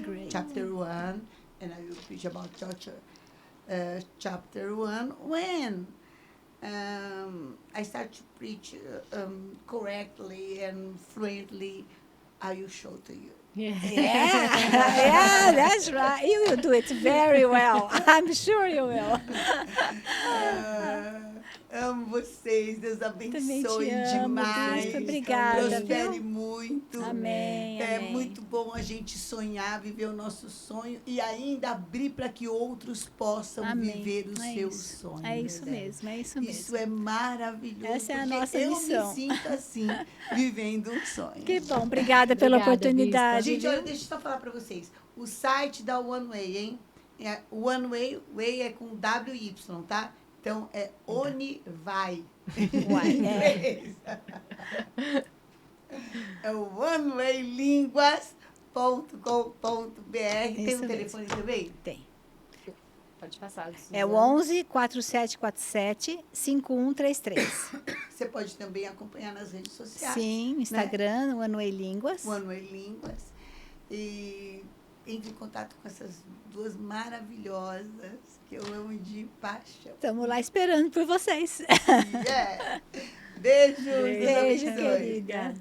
Great. chapter 1, and I will preach about chapter 1 when I start to preach correctly and fluently. I will show to you. Yeah, yeah, that's right. You will do it very well. I'm sure you will. Amo vocês, Deus Também abençoe te amo, demais. Cristo. Obrigada, Prospere viu? muito. Amém, É amém. muito bom a gente sonhar, viver o nosso sonho e ainda abrir para que outros possam Amém. viver os É seus isso. sonhos. É isso mesmo, é isso mesmo. Isso é maravilhoso. Essa é a porque nossa eu missão. me sinto assim, vivendo um sonho. Que bom, obrigada pela Obrigada, oportunidade. Gente, viu? olha, deixa eu só falar para vocês. O site da OneWay, hein? OneWay, Way é com WY, tá? Então, é Onivai. Uai, Em inglês. É o onewaylinguas.com.br. Tem Isso um telefone também? Tem. Pode passar. É o 11 4747 5133. Você pode também acompanhar nas redes sociais. Sim, Instagram, né? One Way Línguas. OneWay Línguas. E entre em contato com essas duas maravilhosas que eu amo de paixão. Estamos lá esperando por vocês. Yeah. Beijo, Beijo, abençoe. querida.